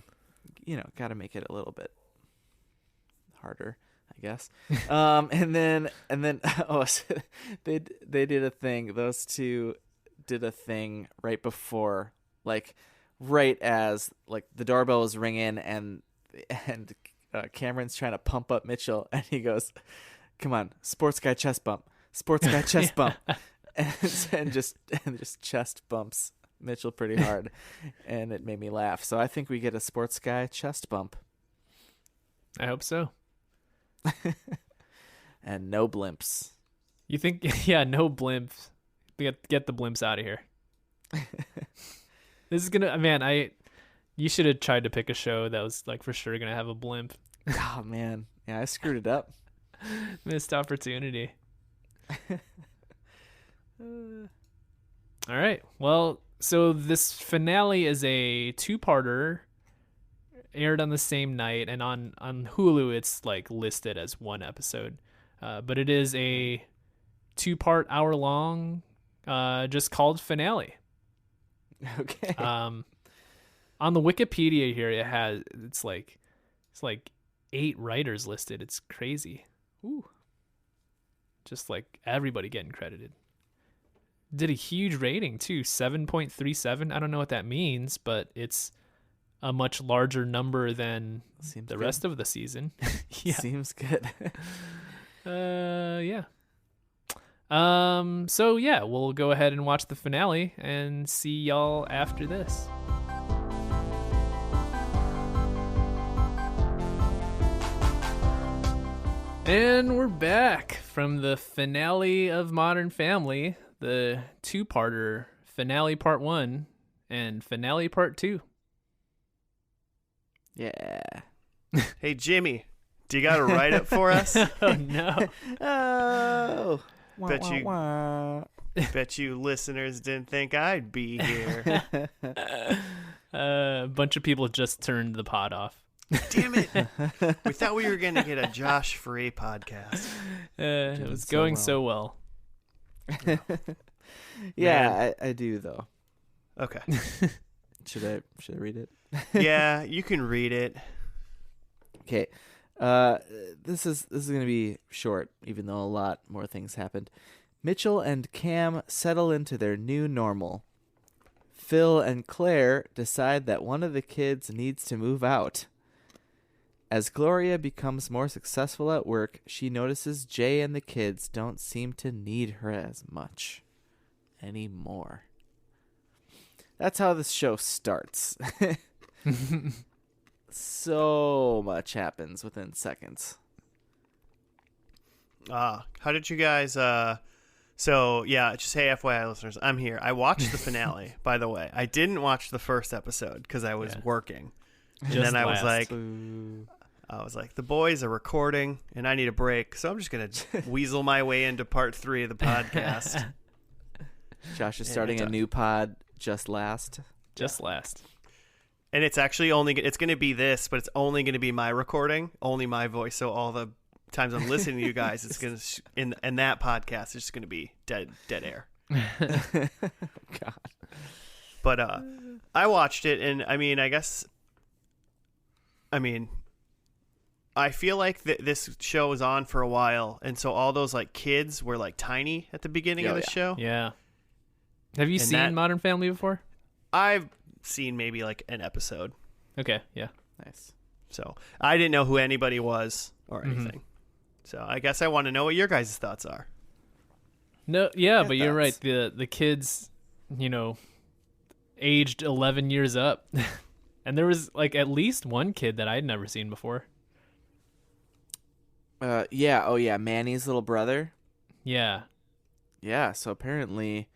to make it a little bit harder, I guess. And then so they did a thing. Those two did a thing right before, like right as like the doorbell is ringing and Cameron's trying to pump up Mitchell, and he goes, "Come on, sports guy chest bump, sports guy chest bump," and just chest bumps Mitchell pretty hard, and it made me laugh. So I think we get a sports guy chest bump. I hope so. And no blimps. You think? Yeah, no blimps. Get the blimps out of here. This is gonna, man. You should have tried to pick a show that was like for sure gonna have a blimp. Oh man, yeah, I screwed it up. Missed opportunity. All right. Well, so this finale is a two-parter, aired on the same night, and on Hulu it's like listed as one episode, but it is a two-part, hour-long, just called finale. Okay. On the Wikipedia here, it's like 8 writers listed. It's crazy. Ooh. Just like everybody getting credited. Did a huge rating too, 7.37. I don't know what that means, but it's a much larger number than the rest of the season. Yeah. Seems good. Yeah. So yeah, we'll go ahead and watch the finale and see y'all after this. And we're back from the finale of Modern Family, the two-parter finale part 1 and finale part 2. Yeah. Hey, Jimmy, do you got a write-up for us? Oh, no. Oh. Bet you listeners didn't think I'd be here. A bunch of people just turned the pod off. Damn it. We thought we were going to get a Josh Free podcast. It was going so well. Yeah, I do though. Okay. Should I read it? Yeah, you can read it. Okay. This is going to be short, even though a lot more things happened. Mitchell and Cam settle into their new normal. Phil and Claire decide that one of the kids needs to move out. As Gloria becomes more successful at work, she notices Jay and the kids don't seem to need her as much anymore. That's how this show starts. So much happens within seconds. How did you guys so yeah, just hey FYI listeners, I'm here. I watched the finale, by the way. I didn't watch the first episode because I was working. And Just then I last. was like, the boys are recording and I need a break, so I'm just gonna weasel my way into part 3 of the podcast. Josh is starting a new pod, Just Last. Just last. And it's actually it's going to be this, but it's only going to be my recording, only my voice. So all the times I'm listening to you guys, it's going to in that podcast, it's just going to be dead air. God. But I watched it, and I feel like this show was on for a while, and so all those like kids were like tiny at the beginning of the show. Yeah. Have you seen Modern Family before? I've seen maybe like an episode. Okay, yeah. Nice. So I didn't know who anybody was or anything. So I guess I want to know what your guys' thoughts are. No, yeah, but you're right. The kids, aged 11 years up. And there was like at least one kid that I'd never seen before. Yeah. Oh, yeah. Manny's little brother. Yeah. Yeah. So apparently,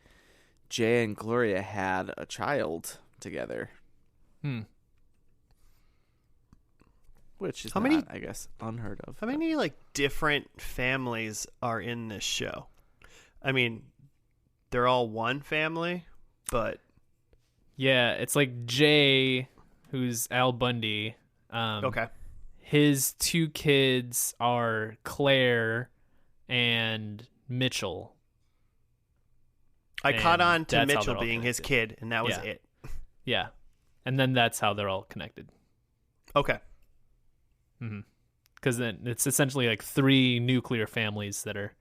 Jay and Gloria had a child together. Which is not, I guess, unheard of. How many like different families are in this show? I mean, they're all one family, but yeah, it's like Jay, who's Al Bundy. Okay. His 2 kids are Claire and Mitchell. I caught on to that's how Mitchell they're all being his connected. kid, and that was it. Yeah. And then that's how they're all connected. Okay. Because then it's essentially like 3 nuclear families that are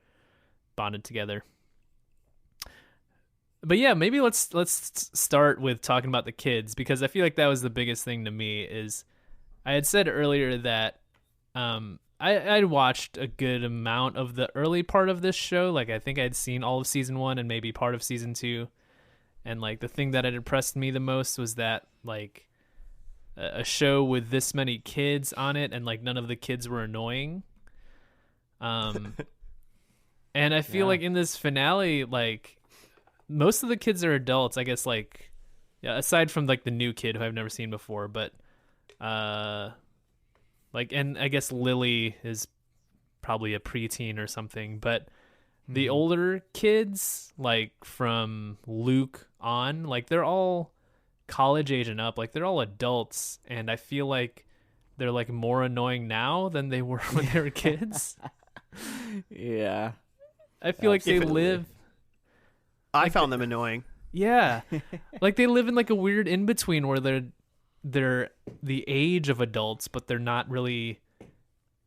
bonded together. But yeah, maybe let's start with talking about the kids, because I feel like that was the biggest thing to me. Is I had said earlier that I'd watched a good amount of the early part of this show. Like I think I'd seen all of season 1 and maybe part of season 2. And like the thing that had impressed me the most was that like a show with this many kids on it, and like none of the kids were annoying. And I feel Yeah. like in this finale, like most of the kids are adults, I guess. Like, yeah, aside from like the new kid who I've never seen before, but like, and I guess Lily is probably a preteen or something. But the older kids, like from Luke on, like they're all college age and up. Like they're all adults, and I feel like they're like more annoying now than they were when they were kids. Yeah. I feel like they Absolutely. live. I found them annoying. Yeah, like they live in like a weird in between where they're the age of adults, but they're not really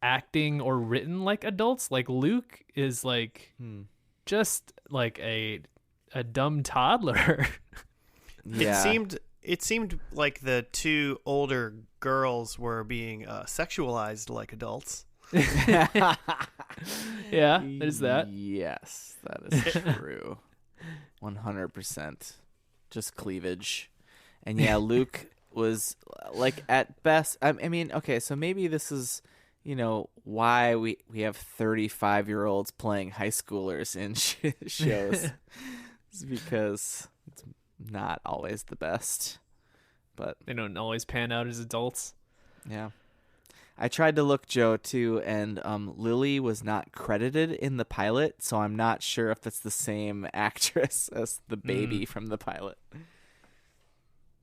acting or written like adults. Like Luke is like just like a dumb toddler. Yeah. It seemed like the two older girls were being sexualized like adults. Yeah, there's that. Yes, that is true. 100%. Just cleavage. And yeah, Luke was like at best. I mean, okay, so maybe this is, why we have 35-year-olds playing high schoolers in shows. It's because it's not always the best. But They don't always pan out as adults. yeah. I tried to look, Joe, too, and Lily was not credited in the pilot, so I'm not sure if it's the same actress as the baby from the pilot.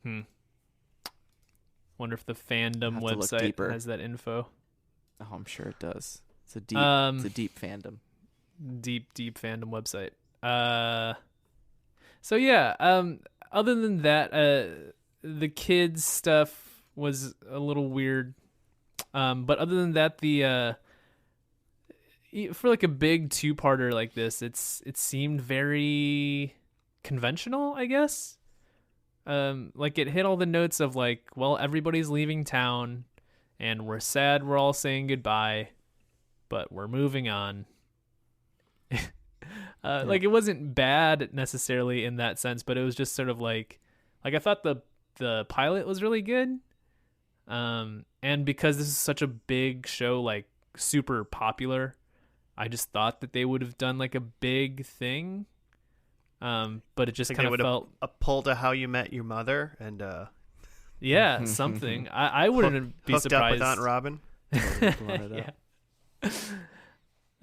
Wonder if the fandom I'll have to look website deeper. has that info. Oh, I'm sure it does. It's a deep fandom. Deep fandom website. So yeah, other than that, the kids stuff was a little weird. But other than that, the for like a big two-parter like this, it seemed very conventional, I guess. Like it hit all the notes of like, well, everybody's leaving town and we're sad we're all saying goodbye, but we're moving on. Like it wasn't bad necessarily in that sense, but it was just sort of like I thought the pilot was really good. And because this is such a big show, like super popular, I just thought that they would have done like a big thing. But it just Like kind they of would felt, have pulled a How You Met Your Mother and yeah, something. I wouldn't be hooked surprised. up with Aunt Robin. Totally blown it up.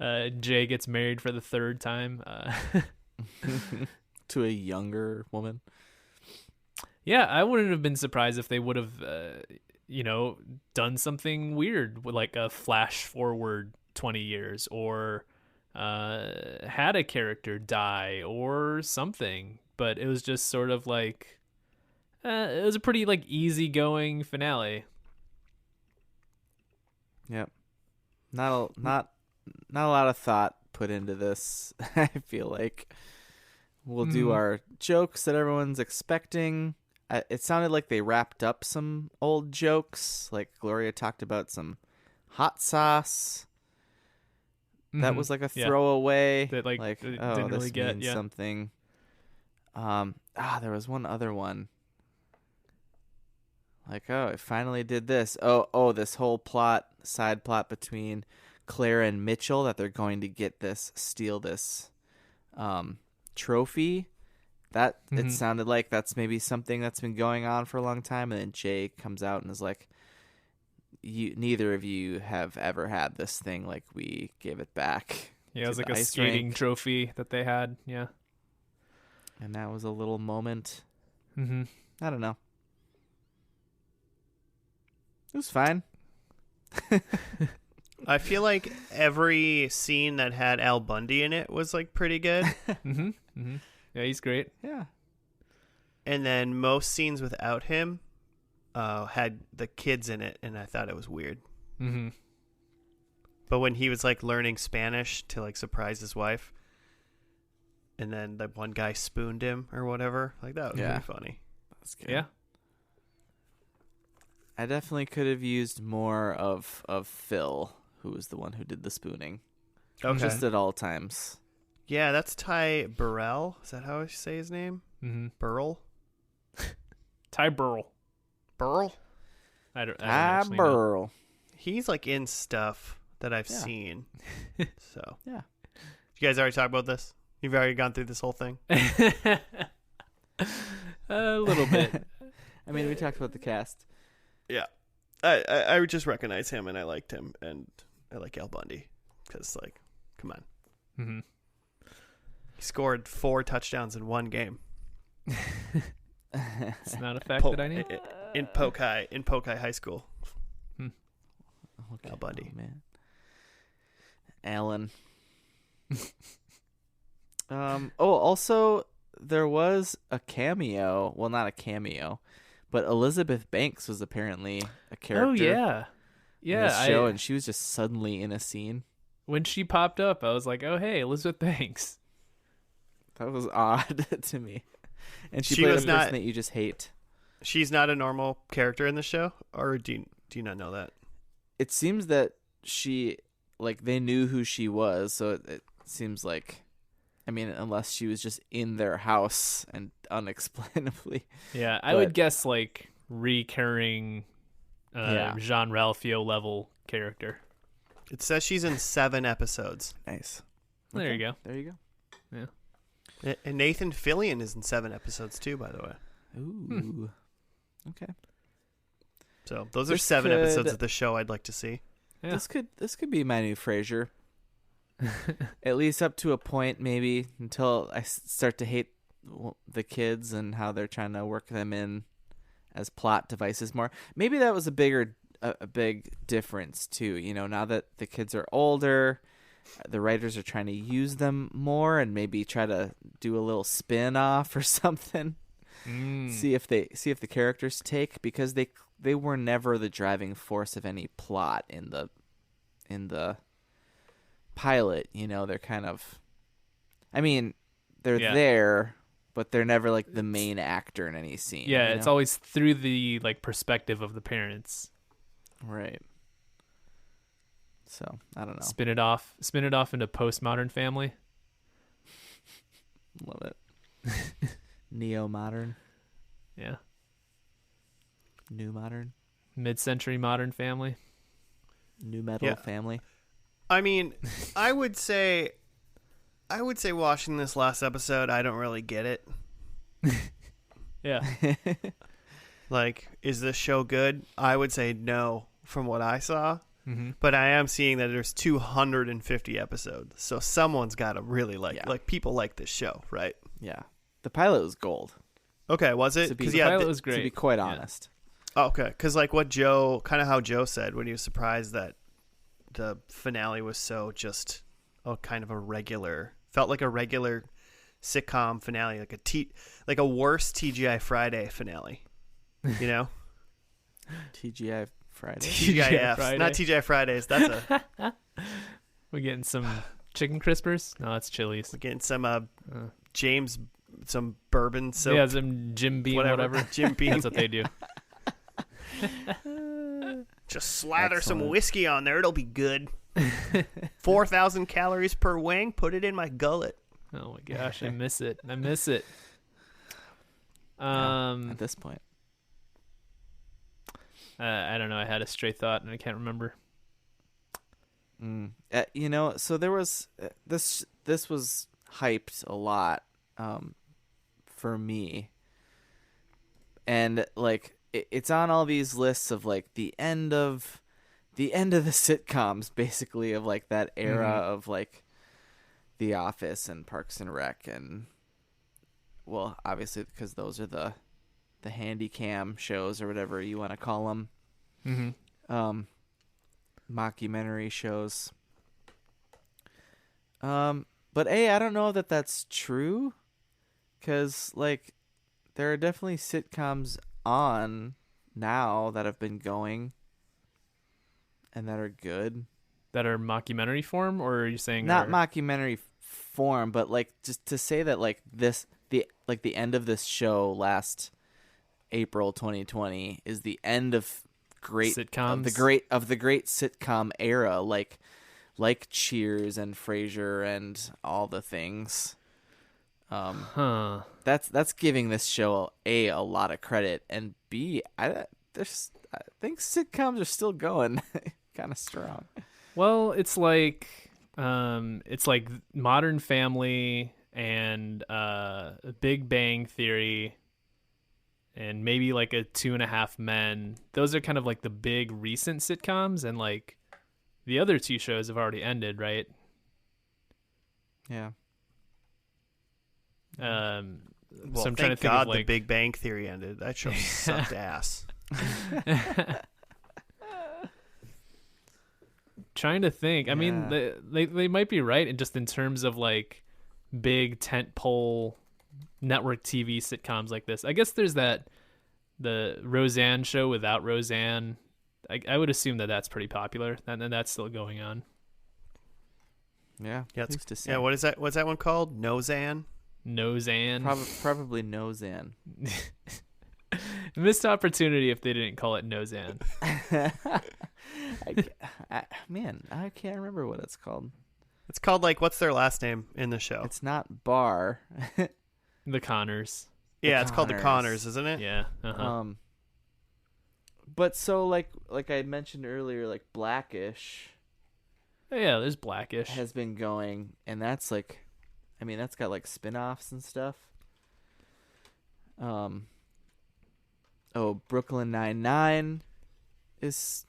Yeah. Jay gets married for the third time. To a younger woman. Yeah, I wouldn't have been surprised if they would have, done something weird with like a flash forward 20 years or had a character die or something. But it was just sort of like, it was a pretty like easygoing finale. Yep. Not a lot of thought put into this. I feel like we'll do our jokes that everyone's expecting. It sounded like they wrapped up some old jokes. Like Gloria talked about some hot sauce. That was like a Yeah. throwaway. That, like, oh, didn't this really get, means yeah. something. There was one other one. Like, oh, it finally did this. Oh, this whole side plot between Claire and Mitchell that they're going to steal this trophy. That it sounded like that's maybe something that's been going on for a long time, and then Jay comes out and is like, neither of you have ever had this thing, like we gave it back. Yeah, it was to like the a ice skating rink. trophy that they had. Yeah. And that was a little moment. Mm-hmm. I don't know. It was fine. I feel like every scene that had Al Bundy in it was like pretty good. Mm-hmm. Mm-hmm. Yeah, he's great. Yeah. And then most scenes without him had the kids in it, and I thought it was weird. Mm-hmm. But when he was like learning Spanish to like surprise his wife, and then the one guy spooned him or whatever, like that was Yeah. pretty funny. That's good. Yeah. I definitely could have used more of Phil, who was the one who did the spooning. Okay. Just at all times. Yeah, that's Ty Burrell. Is that how I say his name? Mm-hmm. Burrell? Ty Burrell. Burrell? I don't actually know. Burl. He's like in stuff that I've Yeah. seen. So Yeah. You guys already talk about this? You've already gone through this whole thing? A little bit. I mean, we talked about the cast. Yeah. I would just recognize him, and I liked him, and I like Al Bundy. Because, like, come on. Mm-hmm. He scored 4 touchdowns in one game. It's not a fact that I knew. In Pokai High School. Okay. Al Bundy. Oh, man. Alan. Also, there was a cameo. Well, not a cameo, but Elizabeth Banks was apparently a character. Oh yeah, in this show, and she was just suddenly in a scene. When she popped up, I was like, "Oh hey, Elizabeth Banks." That was odd to me. And she She played a was person not- that you just hate. She's not a normal character in the show? Or do you not know that? It seems that they knew who she was, so it seems like, I mean, unless she was just in their house and unexplainably. Yeah, I But- would guess like recurring Yeah. Jean-Ralphio level character. It says she's in 7 episodes. Nice. There you go. There you go. And Nathan Fillion is in 7 episodes too, by the way. Ooh. Okay. So those are This 7 could- episodes of the show I'd like to see. Yeah. This could be my new Frasier. At least up to a point, maybe, until I start to hate the kids and how they're trying to work them in as plot devices more. Maybe that was a big difference too. You know, now that the kids are older, the writers are trying to use them more and maybe try to do a little spin-off or something. See if the characters take, because they were never the driving force of any plot in the pilot. You know, they're kind of, I mean, they're there, but they're never like the main actor in any scene. Yeah, you it's know? always through the like perspective of the parents. Right. So I don't know. Spin it off into Postmodern Family. Love it. Neo-modern, Yeah, new modern, mid-century Modern Family. new metal Yeah. family. I mean, I would say watching this last episode, I don't really get it. Yeah, Like, is this show good? I would say no from what I saw. mm-hmm. But I am seeing that there's 250 episodes. So someone's got to really like people like this show, right? Yeah. The pilot was gold. Okay, was it? To be- 'Cause, The yeah, pilot was To great. be quite Yeah. honest. oh, okay. Because like how Joe said when he was surprised that the finale was so just kind of a regular, felt like a regular sitcom finale, like a worse TGI Friday finale, you know? TGI Friday. TGIF, Friday. not TGI Fridays. That's We're getting some chicken crispers. No, that's Chili's. we're getting some some bourbon soap. Yeah, some Jim Beam, whatever. Jim Beam. That's what they do. Just slather some Excellent. whiskey on there. It'll be good. 4,000 calories per wing. Put it in my gullet. Oh my gosh, I miss it. I miss it. At this point. I don't know. I had a stray thought and I can't remember. You know, so there was this was hyped a lot for me, and like it's on all these lists of like the end of the sitcoms, basically, of like that era of like The Office and Parks and Rec, and well, obviously because those are the handy cam shows or whatever you want to call them. Mm-hmm. Mockumentary shows. But I don't know that that's true, because like there are definitely sitcoms on now that have been going and that are good. That are mockumentary form, or are you saying Not are- mockumentary form, but like just to say that like the end of this show last April 2020 is the end of sitcoms? of the great sitcom era, like Cheers and Frasier and all the things. Huh. That's giving this show a lot of credit, and B, I think sitcoms are still going kind of strong. Well, it's like It's like Modern Family and Big Bang Theory and maybe like a 2.5 Men. Those are kind of like the big recent sitcoms, and like the other two shows have already ended, right? Yeah. Well, so I'm thank trying to think God of like the Big Bang Theory ended. That show sucked ass. trying to think. I mean, Yeah. they might be right, and just in terms of like big tentpole network TV sitcoms like this. I guess there's the Roseanne show without Roseanne. I would assume that that's pretty popular, and that's still going on. Yeah. Yeah, who's to say? yeah. What is that? What's that one called? Nozan. Nozanne. Probably Nozan. Missed opportunity if they didn't call it Nozanne. I can't remember what it's called. It's called like what's their last name in the show? It's not Bar. The Connors. Yeah, it's called The Connors. Connors, isn't it? Yeah. Uh-huh. But so like I mentioned earlier, like Blackish Yeah, there's Blackish. has been going, and that's like, I mean, that's got like spin-offs and stuff. Brooklyn Nine-Nine is,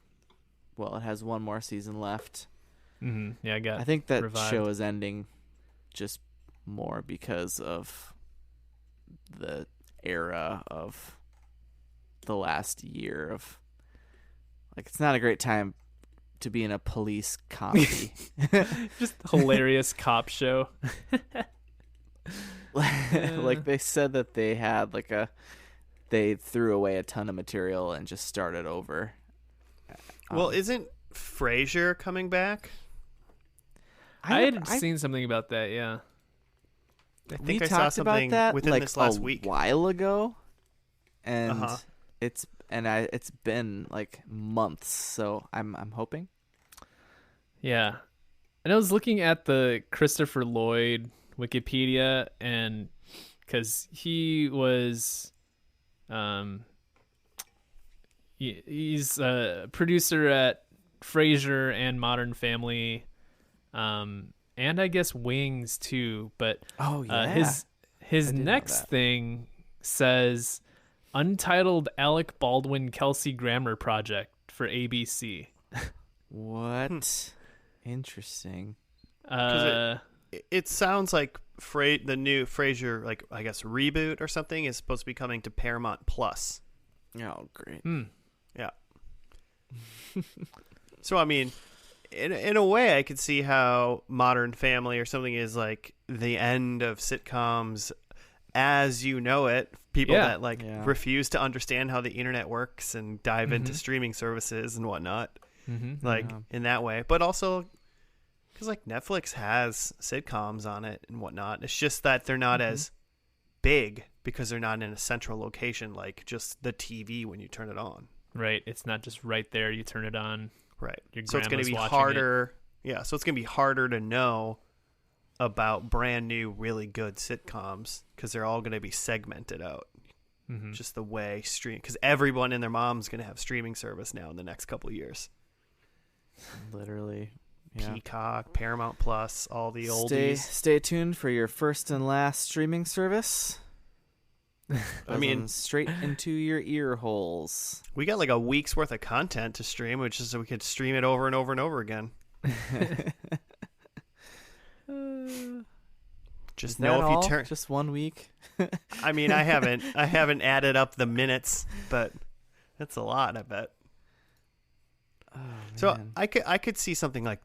well, it has one more season left. Yeah, I think that revived. show is ending just more because of the era of the last year of, like, it's not a great time to be in a police comedy. Just hilarious cop show. Like they said that they had they threw away a ton of material and just started over. Well, isn't Frasier coming back? I had seen something about that, yeah. I we think I saw talked something about that within like this last a week. while ago, and Uh-huh. it's been like months, so I'm hoping. Yeah. And I was looking at the Christopher Lloyd Wikipedia, and because he was he's a producer at Frasier and Modern Family, and I guess Wings too, but Oh yeah, his I did know next that. thing says Untitled Alec Baldwin Kelsey Grammer Project for ABC. What? Interesting. It sounds like the new Frasier, like I guess reboot or something, is supposed to be coming to Paramount Plus. Oh, great. Yeah. So I mean, in a way, I could see how Modern Family or something is like the end of sitcoms as you know it. People Yeah. that like Yeah. refuse to understand how the internet works and dive into streaming services and whatnot, like Yeah. in that way. But also because like Netflix has sitcoms on it and whatnot. It's just that they're not as big because they're not in a central location like just the TV when you turn it on. Right. It's not just right there. You turn it on. Right. Your So it's going to grandma's be watching harder. Yeah. So it's going to be harder to know about brand new, really good sitcoms because they're all going to be segmented out. Just the way because everyone and their mom's going to have streaming service now in the next couple of years. Literally. Yeah. Peacock, Paramount Plus, all the oldies. Stay tuned for your first and last streaming service. I mean, Buzzing straight into your ear holes. we got like a week's worth of content to stream, which is so we could stream it over and over and over again. Just Is know that if you all? turn. Just 1 week. I mean, I haven't added up the minutes, but that's a lot, I bet. Oh, So man. I could see something like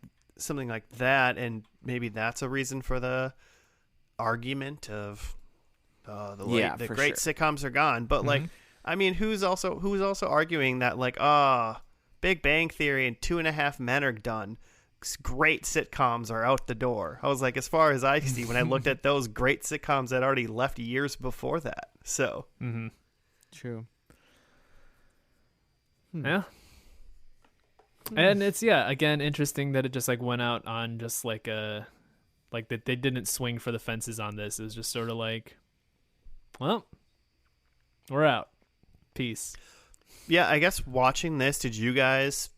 that, and maybe that's a reason for the argument of the for great sure. sitcoms are gone. But like, I mean, who's also arguing that like, Big Bang Theory and 2.5 Men are done. Great sitcoms are out the door. I was like, as far as I see, when I looked at those great sitcoms that already left years before that. So True. Yeah. And it's again interesting that it just like went out on just like like that they didn't swing for the fences on this. It was just sort of like, well, we're out. Peace. yeah, I guess watching this, did you guys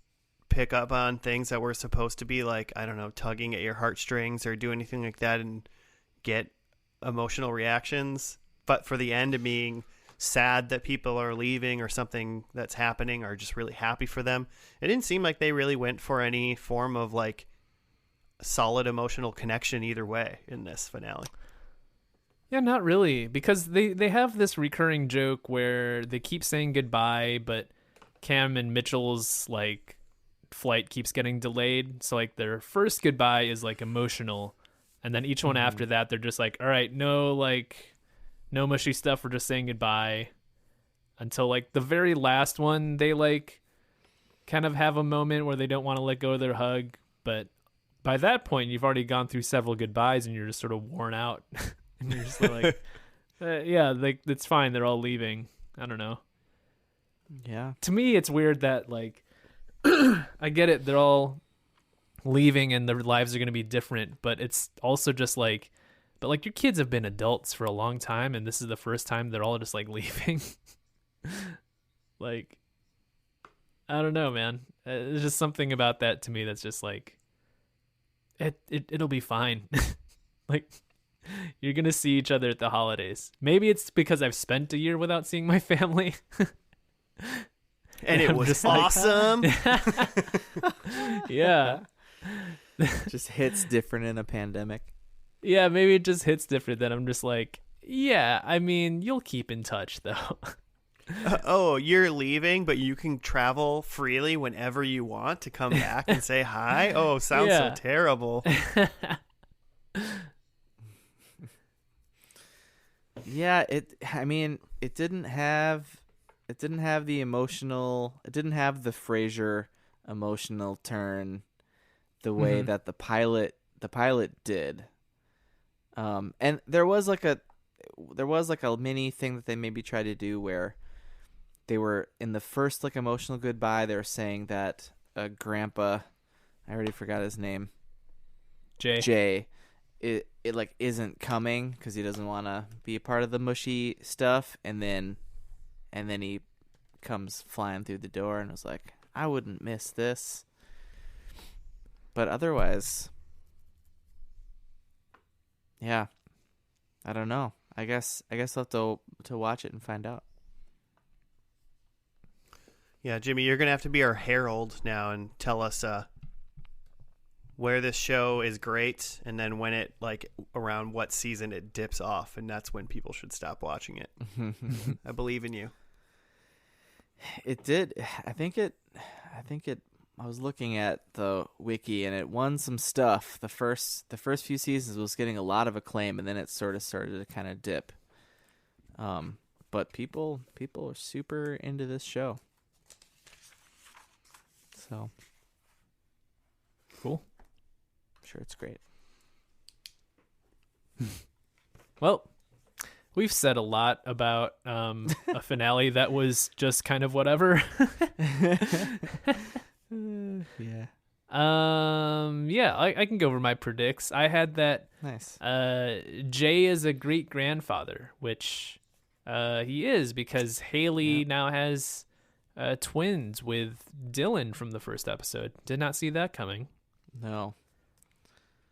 pick up on things that were supposed to be like, I don't know, tugging at your heartstrings or do anything like that and get emotional reactions. But for the end of being sad that people are leaving or something that's happening, or just really happy for them, it didn't seem like they really went for any form of like solid emotional connection either way in this finale. Yeah, not really, because they have this recurring joke where they keep saying goodbye, but Cam and Mitchell's like flight keeps getting delayed. So like their first goodbye is like emotional, and then each one after that they're just like, all right, no mushy stuff, we're just saying goodbye, until like the very last one they like kind of have a moment where they don't want to let go of their hug, but by that point you've already gone through several goodbyes and you're just sort of worn out. And you're just like yeah, like it's fine, they're all leaving. I don't know. Yeah. To me it's weird that like I get it, they're all leaving and their lives are going to be different, but it's also just like, but like your kids have been adults for a long time and this is the first time they're all just like leaving. Like, I don't know, man. There's just something about that to me that's just like, it'll be fine. Like, you're going to see each other at the holidays. Maybe it's because I've spent a year without seeing my family. And it was just awesome. Yeah. Just hits different in a pandemic. Yeah, maybe it just hits different. Then I'm just like, yeah, I mean, you'll keep in touch though. Oh, you're leaving, but you can travel freely whenever you want to come back and say hi? Oh, sounds so terrible. Yeah, it didn't have the emotional, it didn't have the Frasier emotional turn the way that the pilot did. And there was like a mini thing that they maybe tried to do where they were in the first like emotional goodbye, they were saying that grandpa, I already forgot his name, Jay, it like isn't coming because he doesn't want to be a part of the mushy stuff, and then he comes flying through the door and was like, I wouldn't miss this. But otherwise, yeah, I don't know. I guess I'll have to watch it and find out. Yeah, Jimmy, you're gonna have to be our herald now and tell us where this show is great, and then when it, like, around what season it dips off, and that's when people should stop watching it. I believe in you. It did. I think it. I was looking at the wiki, and it won some stuff. The first few seasons was getting a lot of acclaim, and then it sort of started to kind of dip. But people are super into this show. So cool. I'm sure it's great. Well, we've said a lot about a finale that was just kind of whatever. Yeah. Yeah, I can go over my predicts. I had that Nice. Jay is a great grandfather, which he is, because Haley now has twins with Dylan from the first episode. Did not see that coming. No.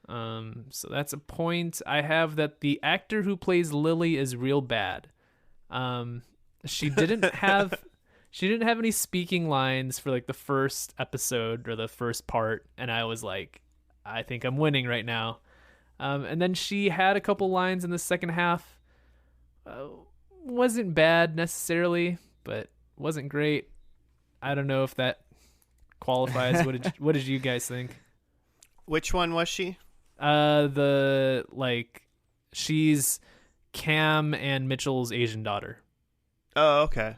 So that's a point. I have that the actor who plays Lily is real bad. She didn't have any speaking lines for like the first episode or the first part, and I was like, I think I'm winning right now. And then she had a couple lines in the second half. Wasn't bad necessarily, but wasn't great. I don't know if that qualifies. What did you guys think? Which one was she? She's Cam and Mitchell's Asian daughter. Oh, okay.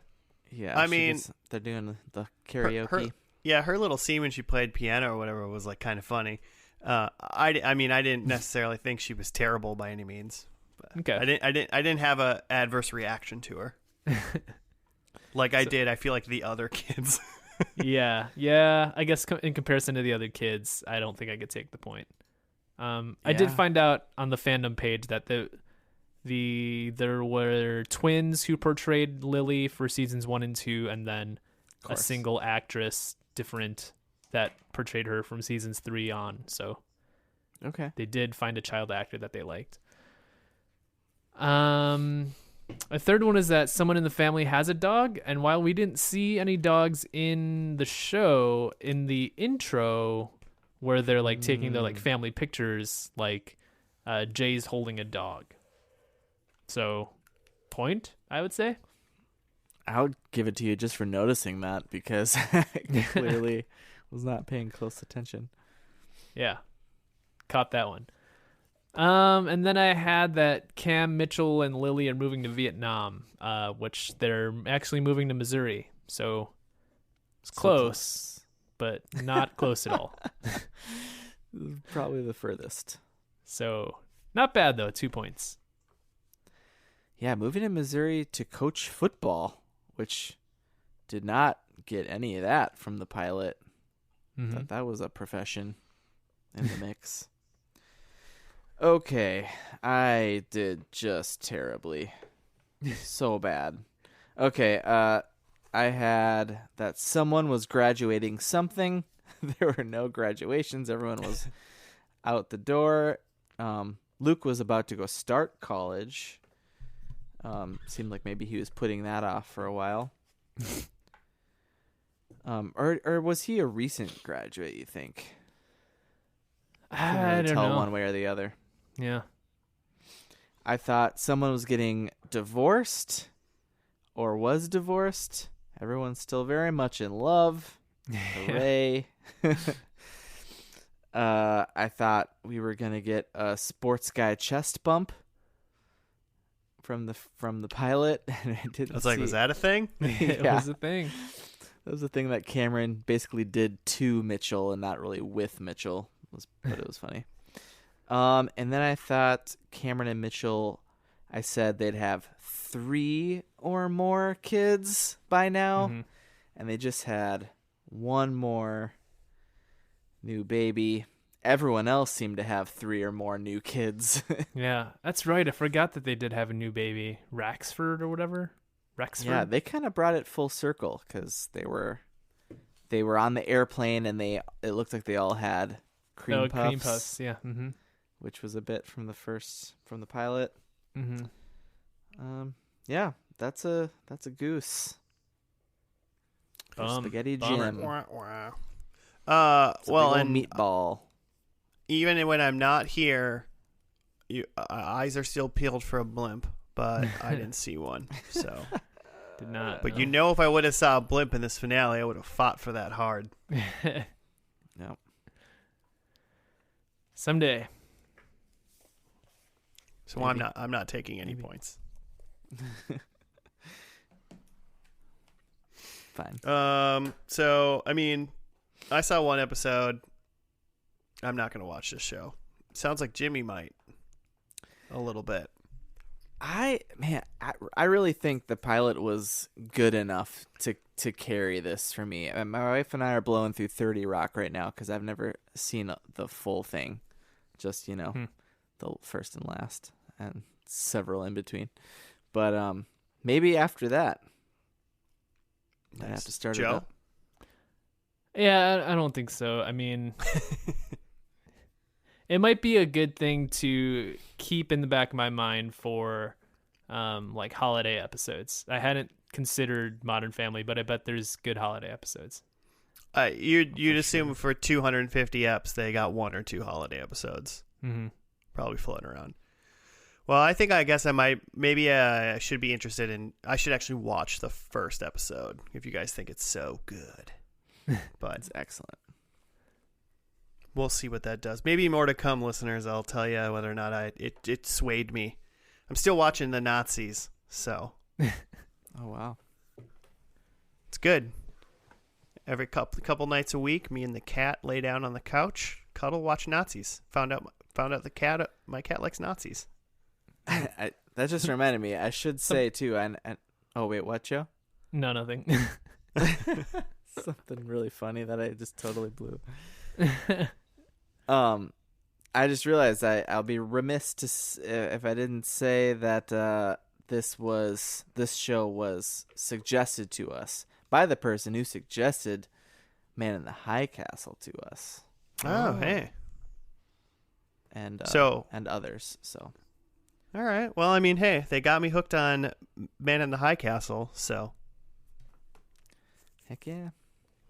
Yeah. I mean, they're doing the karaoke. her little scene when she played piano or whatever was like kind of funny. I didn't necessarily think she was terrible by any means. Okay. I didn't have a adverse reaction to her. Like I did, I feel like the other kids. Yeah. I guess in comparison to the other kids, I don't think I could take the point. I did find out on the fandom page that there were twins who portrayed Lily for seasons 1 and 2, and then a single actress different that portrayed her from seasons 3 on. So Okay. they did find a child actor that they liked. A third one is that someone in the family has a dog, and while we didn't see any dogs in the show, in the intro where they're like taking their like family pictures, like Jay's holding a dog. So point, I would say. I would give it to you just for noticing that, because I clearly was not paying close attention. Yeah. Caught that one. And then I had that Cam, Mitchell, and Lily are moving to Vietnam, which they're actually moving to Missouri. So it's close, but not close at all. Probably the furthest. So not bad, though. 2 points. Yeah, moving to Missouri to coach football, which did not get any of that from the pilot. Mm-hmm. Thought that was a profession in the mix. Okay, I did just terribly. So bad. Okay, I had that someone was graduating something. There were no graduations. Everyone was out the door. Luke was about to go start college. Seemed like maybe he was putting that off for a while. Or was he a recent graduate, you think? Couldn't I really don't tell know. one way or the other. Yeah. I thought someone was getting divorced or was divorced. Everyone's still very much in love. Hooray. I thought we were going to get a sports guy chest bump from the pilot, and I didn't I was like, was that a thing? It Yeah. was a thing. That was the thing that Cameron basically did to Mitchell and not really with Mitchell, but it was funny. And then I thought Cameron and Mitchell, I said they'd have 3 or more kids by now, Mhm. and they just had one more new baby. Everyone else seemed to have 3 or more new kids. Yeah, that's right. I forgot that they did have a new baby, Raxford or whatever. Rexford. Yeah, they kind of brought it full circle because they were on the airplane and it looked like they all had cream puffs. Cream puffs. Yeah. Mm-hmm. Which was a bit from the pilot. Mm-hmm. Yeah, that's a goose. For Spaghetti bummer. Jim. Well, It's a big old and meatball. even when I'm not here, eyes are still peeled for a blimp, but I didn't see one. So, Did not. but if I would have saw a blimp in this finale, I would have fought for that hard. No. Someday. So Maybe. I'm not taking any points. Fine. So I mean, I saw one episode. I'm not going to watch this show. Sounds like Jimmy might. A little bit. I really think the pilot was good enough to carry this for me. My wife and I are blowing through 30 Rock right now because I've never seen the full thing. Just, the first and last and several in between. But maybe after that, I have to start it Joe? up. Yeah, I don't think so. I mean, it might be a good thing to keep in the back of my mind for like holiday episodes. I hadn't considered Modern Family, but I bet there's good holiday episodes. You'd assume for 250 eps they got 1 or 2 holiday episodes. Mm-hmm. Probably floating around. Well, I guess I should be interested in, I should actually watch the first episode if you guys think it's so good. But It's excellent. we'll see what that does. Maybe more to come, listeners. I'll tell you whether or not it swayed me. I'm still watching the Nazis, so Oh, wow. it's good. Every couple nights a week, me and the cat lay down on the couch, cuddle, watch Nazis. Found out my cat likes Nazis. That just reminded me. I should say, too, and oh, wait, what, Joe? No, nothing. Something really funny that I just totally blew. I just realized I'll be remiss if I didn't say that this show was suggested to us by the person who suggested Man in the High Castle to us. Oh, hey. And and others. So all right. Well, I mean, hey, they got me hooked on Man in the High Castle, so heck yeah.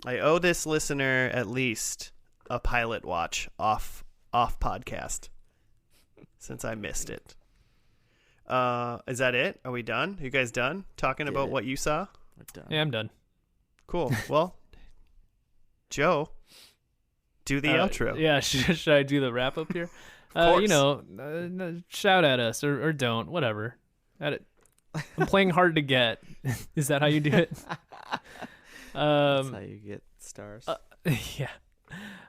I owe this listener at least a pilot watch off podcast since I missed it. Is that it? Are we done? Are you guys done talking about what you saw? We're done. Yeah, I'm done. Cool. Well, Joe, do the outro. Yeah, should I do the wrap up here? Of course. Shout at us or don't, whatever. I'm playing hard to get. Is that how you do it? That's how you get stars. Yeah.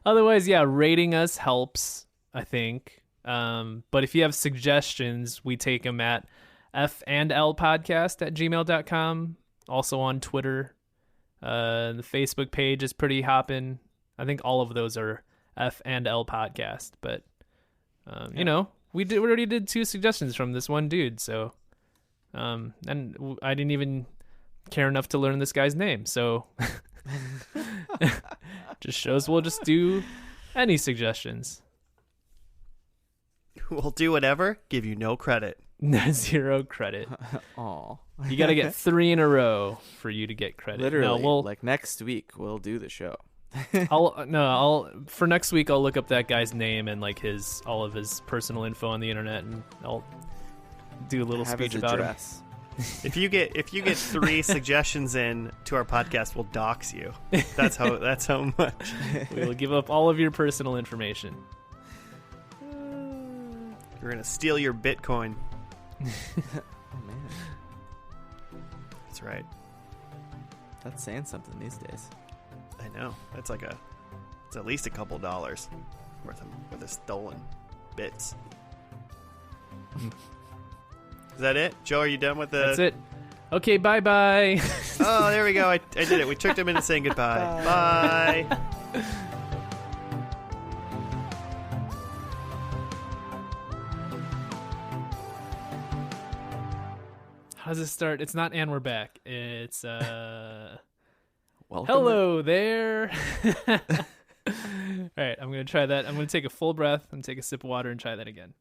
Otherwise, yeah, rating us helps, I think. But if you have suggestions, we take them at fandlpodcast@gmail.com. Also on Twitter. The Facebook page is pretty hopping. I think all of those are F and L podcast, but you know, we already did 2 suggestions from this one dude, so and I didn't even care enough to learn this guy's name, so just shows we'll just do any suggestions. We'll do whatever, give you no credit. 0 credit. Aw. You got to get 3 in a row for you to get credit. Literally, no, like next week we'll do the show. For next week I'll look up that guy's name and like all of his personal info on the internet, and I'll do a little speech about him. If you get 3 suggestions in to our podcast, we'll dox you. That's how much. We will give up all of your personal information. We're gonna steal your Bitcoin. Oh man, that's right. That's saying something these days. I know. It's at least a couple dollars worth of stolen bits. Is that it? Joe, are you done with the... That's it. Okay, bye-bye. Oh, there we go. I did it. We tricked him into saying goodbye. Bye. How does it start? It's not "and we're back." It's Welcome. hello there. All right, I'm going to try that. I'm going to take a full breath and take a sip of water and try that again.